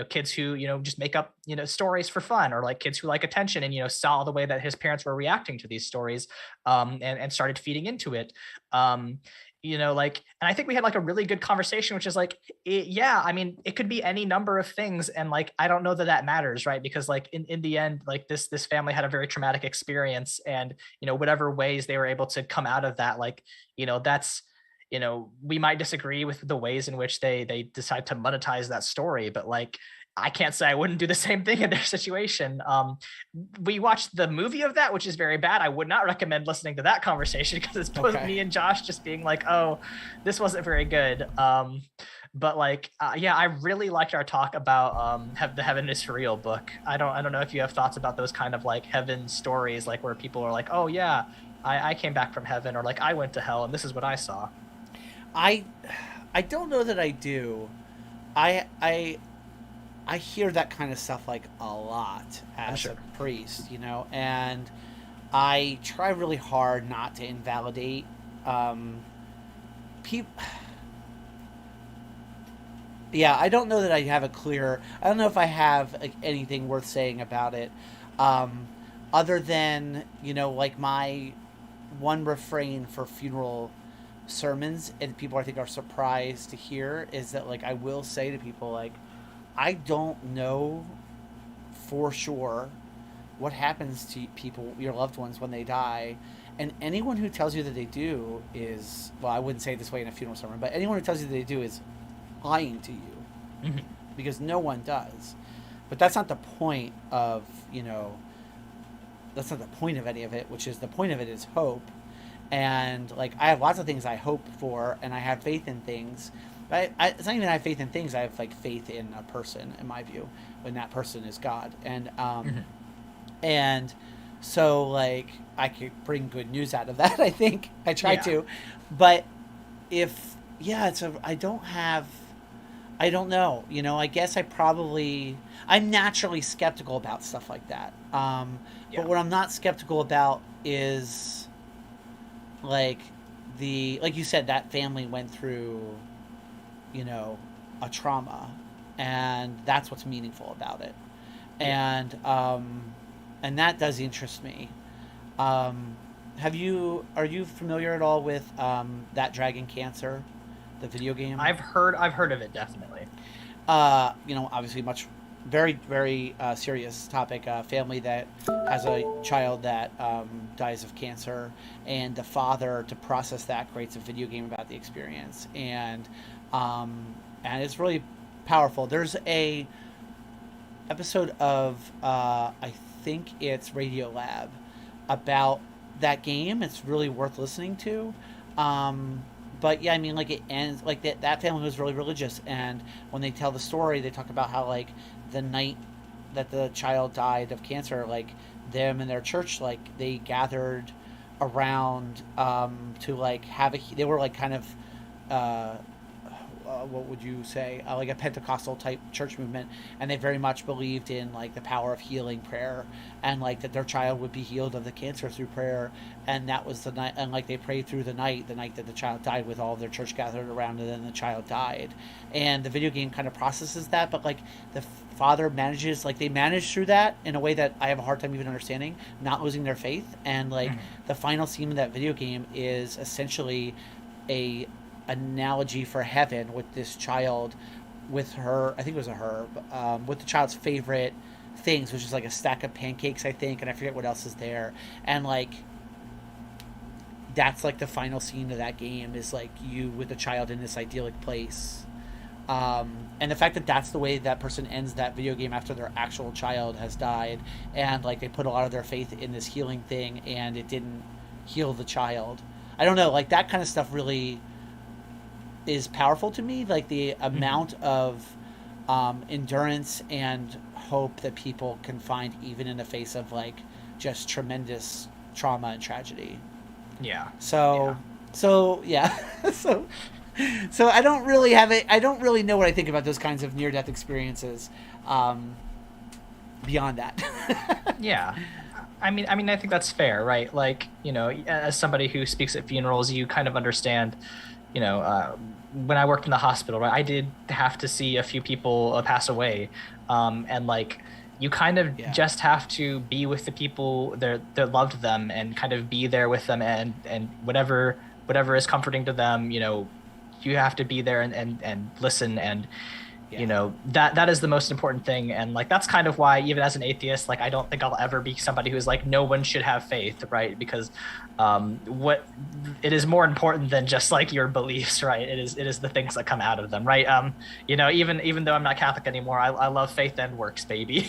Kids who, just make up, stories for fun, or like kids who like attention and, saw the way that his parents were reacting to these stories, and started feeding into it. Um, like, and I think we had like a really good conversation, which is like, yeah, I mean, it could be any number of things. And like, I don't know that that matters, right? Because like in the end, like this family had a very traumatic experience, and, whatever ways they were able to come out of that, like, that's, we might disagree with the ways in which they decide to monetize that story, but like I can't say I wouldn't do the same thing in their situation. We watched the movie of that, which is very bad. I would not recommend listening to that conversation because it's both Okay. me and Josh just being like, "Oh, this wasn't very good." But like, yeah, I really liked our talk about the Heaven is for Real book. I don't know if you have thoughts about those kind of like heaven stories, like where people are like, "Oh yeah, I came back from heaven," or like I went to hell and this is what I saw. I I don't know that I do. I I I hear that kind of stuff like a lot I'm as a sure. priest, and I try really hard not to invalidate um, people. Yeah, I don't know that I have a clear. I don't know if I have like, anything worth saying about it, um, other than like my one refrain for funeral sermons, and people I think are surprised to hear, is that like I will say to people like, I don't know for sure what happens to people, your loved ones, when they die. And anyone who tells you that they do is, well, I wouldn't say it this way in a funeral sermon, but anyone who tells you that they do is lying to you, Mhm. because no one does. But that's not the point of, that's not the point of any of it, which is the point of it is hope. And like, I have lots of things I hope for, and I have faith in things. But it's not even I have faith in things. I have like faith in a person, in my view, when that person is God. Mhm. And so like I could bring good news out of that. I think I try Yeah. to, but if yeah, it's a I don't have. I don't know. I guess I'm naturally skeptical about stuff like that. But Yeah. what I'm not skeptical about is like like you said, that family went through, you know, a trauma, and that's what's meaningful about it. Yeah. And that does interest me. Um, are you familiar at all with That Dragon Cancer, the video game? I've heard of it definitely. Obviously much very very serious topic. A family that has a child that dies of cancer, and the father, to process that, creates a video game about the experience, and it's really powerful. There's a episode of I think it's Radio Lab about that game. It's really worth listening to. But yeah, I mean, like it ends like that family was really religious, and when they tell the story, they talk about how like the night that the child died of cancer, like them and their church, like they gathered around to like have they were like kind of uh, what would you say, like a Pentecostal type church movement, and they very much believed in like the power of healing prayer, and like that their child would be healed of the cancer through prayer, and that was the night, and like they prayed through the night that the child died, with all of their church gathered around, and then the child died, and the video game kind of processes that, but like the father manages, like they manage through that in a way that I have a hard time even understanding, not losing their faith, and like Mhm. the final scene of that video game is essentially a analogy for heaven, with this child, with her, I think it was a her, with the child's favorite things, which is like a stack of pancakes, I think, and I forget what else is there, and like that's like the final scene of that game, is like you with the child in this idyllic place. And the fact that that's the way that person ends that video game after their actual child has died, and like they put a lot of their faith in this healing thing, and it didn't heal the child. I don't know, like that kind of stuff really is powerful to me. Like the Mhm. amount of endurance and hope that people can find even in the face of like just tremendous trauma and tragedy. Yeah. So Yeah. so yeah. so so I don't really have it. I don't really know what I think about those kinds of near death experiences. Um, Beyond that. Yeah. I mean, I think that's fair, right? Like, as somebody who speaks at funerals, you kind of understand, when I worked in the hospital, right? I did have to see a few people pass away, and like, you kind of Yeah. just have to be with the people that loved them and kind of be there with them, and whatever is comforting to them, you have to be there and listen, and Yeah. that is the most important thing. And like, that's kind of why, even as an atheist, like, I don't think I'll ever be somebody who's like, no one should have faith, right? Because what it is more important than just like your beliefs, right? It is the things that come out of them, right? Even though I'm not Catholic anymore, I love faith and works, baby.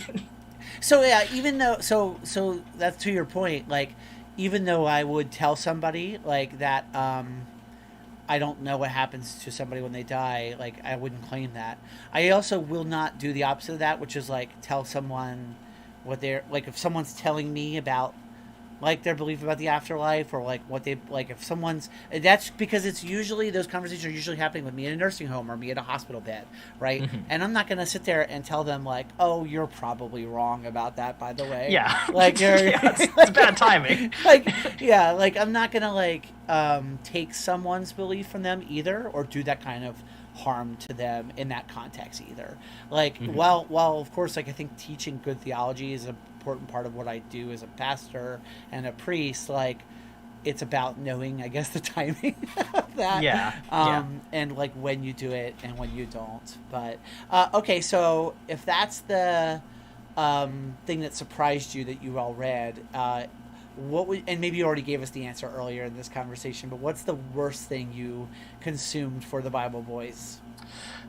So yeah, even though so that's to your point. Like, even though I would tell somebody like that, I don't know what happens to somebody when they die. Like, I wouldn't claim that. I also will not do the opposite of that, which is like tell someone what they're like. If someone's telling me about like their belief about the afterlife, or like what they like, if someone's, that's because it's usually, those conversations are usually happening with me in a nursing home or me in a hospital bed, right? Mhm. And I'm not gonna sit there and tell them like, oh, you're probably wrong about that, by the way. Yeah. Like you're Yeah, it's bad timing. like, yeah, like I'm not gonna like take someone's belief from them either, or do that kind of harm to them in that context either. Like, Mhm. while of course, like, I think teaching good theology is an important part of what I do as a pastor and a priest. Like, it's about knowing, I guess, the timing of that. Yeah. Yeah. And like when you do it and when you don't. But okay, so if that's the thing that surprised you that you all read, what would, and maybe you already gave us the answer earlier in this conversation, but what's the worst thing you consumed for the Bible Boys?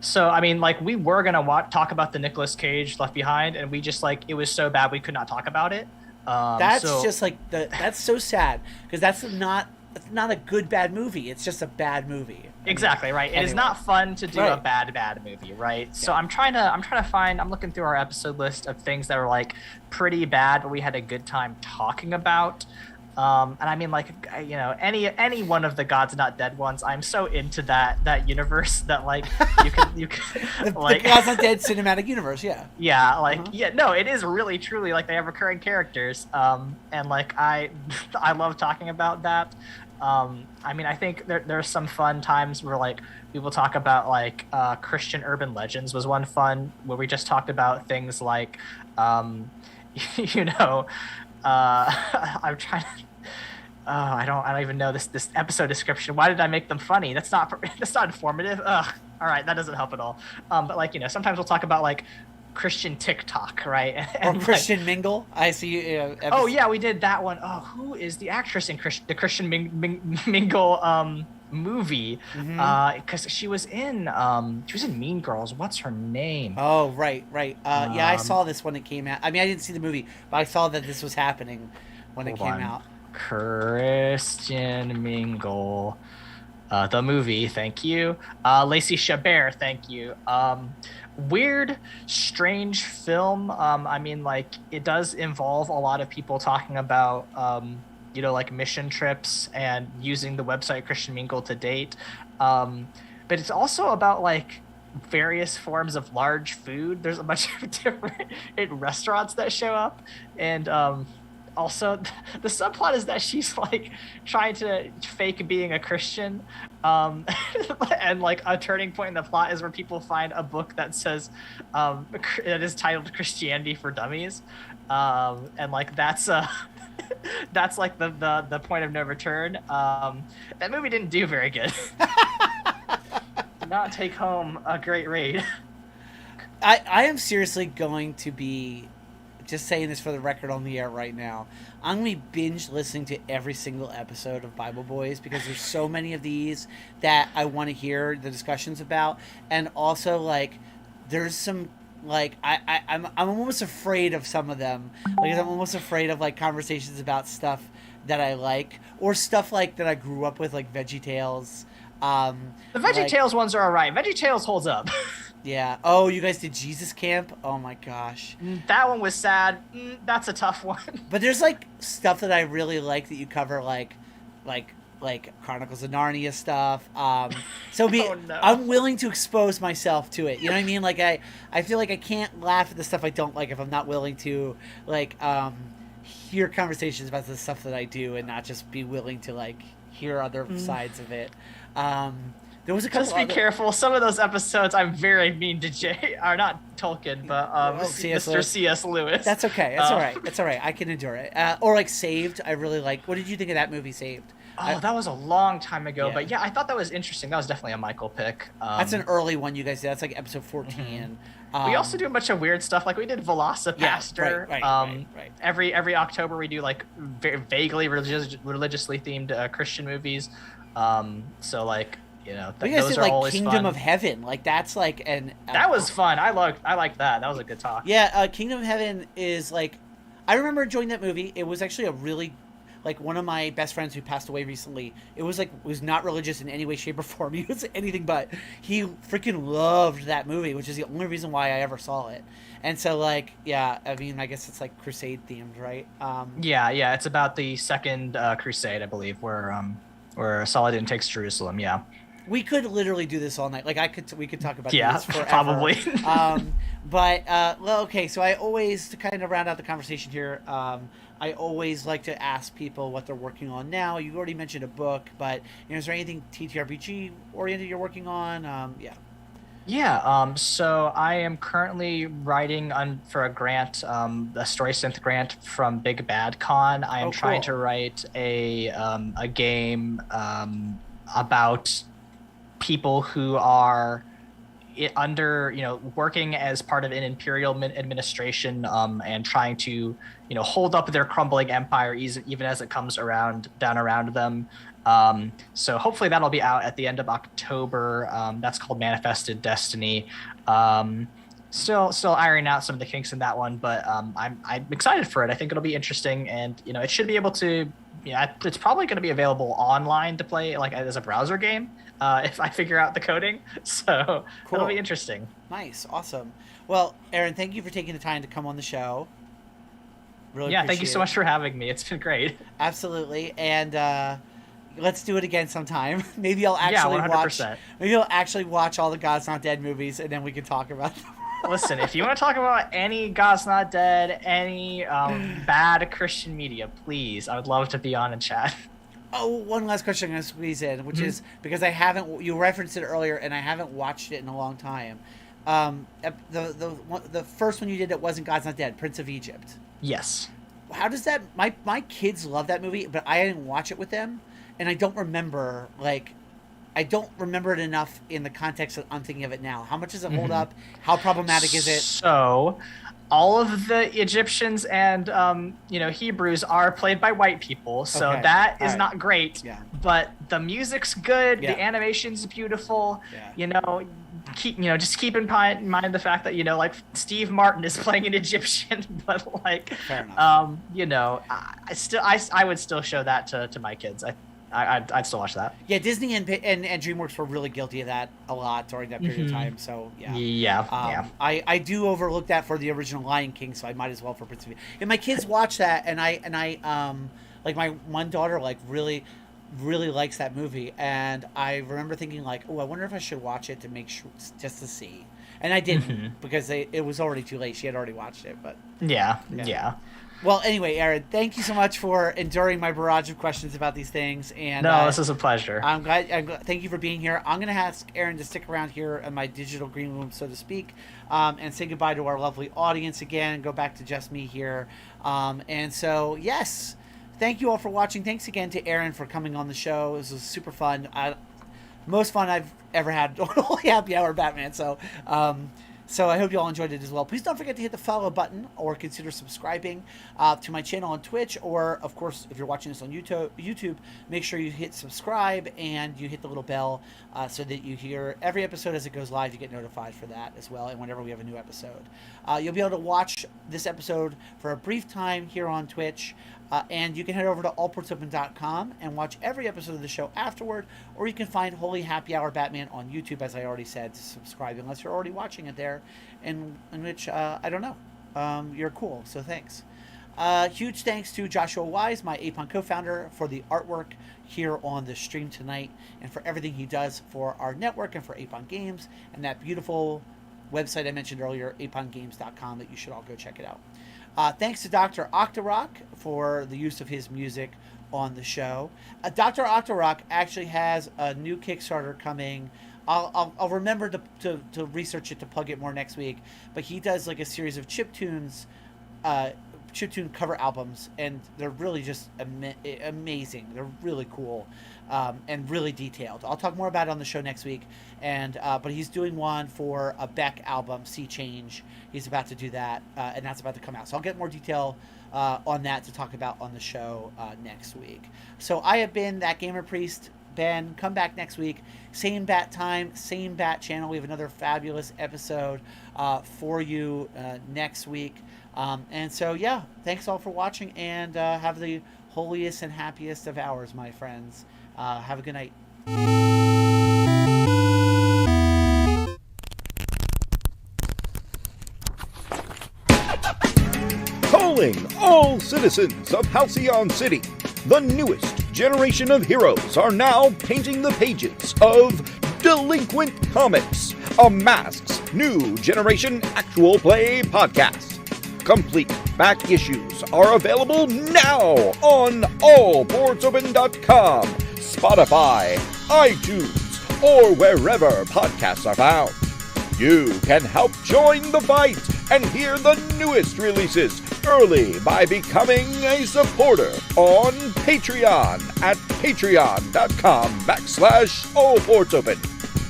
So, I mean, like, we were gonna talk about the Nicolas Cage Left Behind, and we just, like, it was so bad we could not talk about it. That's So just like that's so sad, because that's not a good bad movie. It's just a bad movie. exactly, right. It is Anyway. not fun to do a Right. bad movie, right? So Yeah. I'm trying to find. I'm looking through our episode list of things that were like pretty bad, but we had a good time talking about. And I mean, like, any one of the God's Not Dead ones, I'm so into that universe that, like, you can The like, God's Not Dead cinematic universe. Yeah. yeah, like, Uh-huh. yeah, no, it is really truly, like, they have recurring characters, and like, I love talking about that. I mean, I think there's some fun times where, like, people talk about, like, Christian urban legends was one fun, where we just talked about things like, you know I'm trying to. Oh, I don't even know this episode description. Why did I make them funny? That's not informative. Ugh. All right, that doesn't help at all. But, like, sometimes we'll talk about, like, Christian TikTok, right? Or And, like, Christian Mingle. I see. oh yeah, we did that one. Oh, who is the actress in the Christian Mingle movie? Mhm. Because she was in Mean Girls. What's her name? Oh, right, right. Yeah, I Um, saw this when it came out. I mean, I didn't see the movie, but I saw that this was happening when it Hold came on. out. Christian Mingle. The movie, thank you. Lacey Chabert, thank you. Weird, strange film. I mean, like, it does involve a lot of people talking about, like, mission trips and using the website Christian Mingle to date. But it's also about, like, various forms of large food. There's a bunch of different restaurants that show up, and also the subplot is that she's, like, trying to fake being a Christian, and, like, a turning point in the plot is where people find a book that says that is titled Christianity for Dummies, and, like, that's that's, like, the point of no return. That movie didn't do very good. Did not take home a great rate. I am seriously going to be just saying this for the record on the air right now. I'm going to be binge listening to every single episode of Bible Boys, because there's so many of these that I want to hear the discussions about. And also, like, there's some, like, I'm almost afraid of some of them. Like, I'm almost afraid of, like, conversations about stuff that I like, or stuff like that I grew up with, like VeggieTales. The VeggieTales ones are all right. VeggieTales holds up. Yeah. Oh, you guys did Jesus Camp? Oh my gosh. That one was sad. That's a tough one. But there's like stuff that I really like that you cover, like like Chronicles of Narnia stuff. So Oh no. I'm willing to expose myself to it. You know what I mean? Like I feel like I can't laugh at the stuff I don't like if I'm not willing to like hear conversations about the stuff that I do and not just be willing to like hear other sides of it. There was a couple. Just be careful. Some of those episodes, I'm very mean to Jay, or not Tolkien, but Mr. C.S. Lewis. That's okay. That's all right. That's all right. I can endure it. Or like Saved. I really like. What did you think of that movie, Saved? That was a long time ago, Yeah. but yeah, I thought that was interesting. That was definitely a Michael pick. That's an early one you guys did. That's like episode 14. We also do a bunch of weird stuff, like we did Velocipaster. Right. Every October we do like vaguely religiously themed Christian movies. So like You guys those did are like always Kingdom fun. of Heaven. Like that's like That was fun. I liked that. That was a good talk. Yeah, Kingdom of Heaven is like, I remember enjoying that movie. It was actually a really, like one of my best friends who passed away recently. It was not religious in any way, shape, or form. He was anything but. He freaking loved that movie, which is the only reason why I ever saw it. And so like, yeah, I mean, I guess it's like Crusade themed, right? Yeah. It's about the second Crusade, I believe, where Saladin takes Jerusalem. Yeah. We could literally do this all night. Like we could talk about this forever. Probably. Well, okay. So I always, to kind of round out the conversation here, I always like to ask people what they're working on now. You already mentioned a book, but is there anything TTRPG oriented you're working on? Yeah. Yeah, so I am currently writing for a grant, a story synth grant from Big Bad Con. I am trying to write a game about people who are working as part of an imperial administration and trying to hold up their crumbling empire even as it comes down around them. So hopefully that'll be out at the end of October. That's called Manifested Destiny. Still ironing out some of the kinks in that one, but I'm excited for it. I think it'll be interesting, and it should be able to. Yeah, it's probably going to be available online to play like as a browser game if I figure out the coding. So Cool. It'll be interesting. Nice, awesome. Well, Aaron, thank you for taking the time to come on the show. Really Yeah, thank you appreciate so it. much for having me. It's been great. Absolutely, and let's do it again sometime. Maybe I'll actually 100%. Maybe I'll actually watch all the God's Not Dead movies, and then we can talk about them. Listen, if you want to talk about any God's Not Dead, any bad Christian media, please, I would love to be on and chat. Oh, one last question I'm going to squeeze in, which is because you referenced it earlier, and I haven't watched it in a long time. The first one you did that wasn't God's Not Dead, Prince of Egypt. Yes. How does that? My kids love that movie, but I didn't watch it with them, and I don't remember it enough in the context that I'm thinking of it now. How much does it hold up? How problematic is it? So, all of the Egyptians and Hebrews are played by white people, so Okay. that is All right. not great. Yeah. But the music's good. Yeah. The animation's beautiful. Yeah. Just keep in mind the fact that like Steve Martin is playing an Egyptian, but like, Fair enough. I would still show that to my kids. I'd still watch that. Yeah, Disney and DreamWorks were really guilty of that a lot during that period of time. So yeah, I do overlook that for the original Lion King, so I might as well for Prince of Egypt. And my kids watch that, and I like my one daughter like really likes that movie, and I remember thinking like, oh, I wonder if I should watch it to make sure just to see. And I didn't because it was already too late. She had already watched it, but Yeah. Well, anyway, Aaron, thank you so much for enduring my barrage of questions about these things. And No, this is a pleasure. I'm glad. Thank you for being here. I'm going to ask Aaron to stick around here in my digital green room, so to speak, and say goodbye to our lovely audience again and go back to just me here. And so, yes, thank you all for watching. Thanks again to Aaron for coming on the show. This was super fun. Most fun I've ever had on Holy Happy Hour Batman. So I hope you all enjoyed it as well. Please don't forget to hit the follow button or consider subscribing to my channel on Twitch, or of course if you're watching this on YouTube, make sure you hit subscribe and you hit the little bell so that you hear every episode as it goes live. You get notified for that as well, and whenever we have a new episode. You'll be able to watch this episode for a brief time here on Twitch, And you can head over to allportsopen.com and watch every episode of the show afterward, or you can find Holy Happy Hour Batman on YouTube, as I already said, to subscribe, unless you're already watching it there, in which, I don't know, you're cool, so thanks. Huge thanks to Joshua Wise, my APON co-founder, for the artwork here on the stream tonight, and for everything he does for our network and for APON Games, and that beautiful website I mentioned earlier, apongames.com, that you should all go check it out. Thanks to Doctor Octoroc for the use of his music on the show. Doctor Octoroc actually has a new Kickstarter coming. I'll remember to research it, to plug it more next week. But he does like a series of chiptune cover albums, and they're really just amazing. They're really cool and really detailed. I'll talk more about it on the show next week. But he's doing one for a Beck album, Sea Change. He's about to do that, and that's about to come out. So I'll get more detail on that to talk about on the show next week. So I have been That Gamer Priest. Ben, come back next week. Same bat time, same bat channel. We have another fabulous episode for you next week. And so, yeah, thanks all for watching, and have the holiest and happiest of hours, my friends. Have a good night. Calling all citizens of Halcyon City. The newest generation of heroes are now painting the pages of Delinquent Comics, a Masks new generation actual play podcast. Complete back issues are available now on allportsopen.com, Spotify, iTunes, or wherever podcasts are found. You can help join the fight and hear the newest releases early by becoming a supporter on Patreon at patreon.com/allportsopen.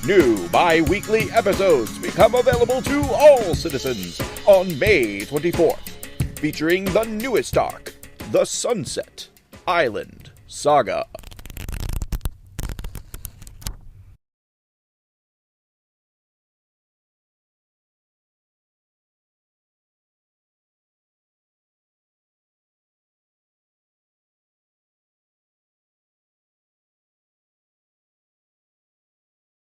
New bi-weekly episodes become available to all citizens on May 24th, featuring the newest arc, the Sunset Island Saga.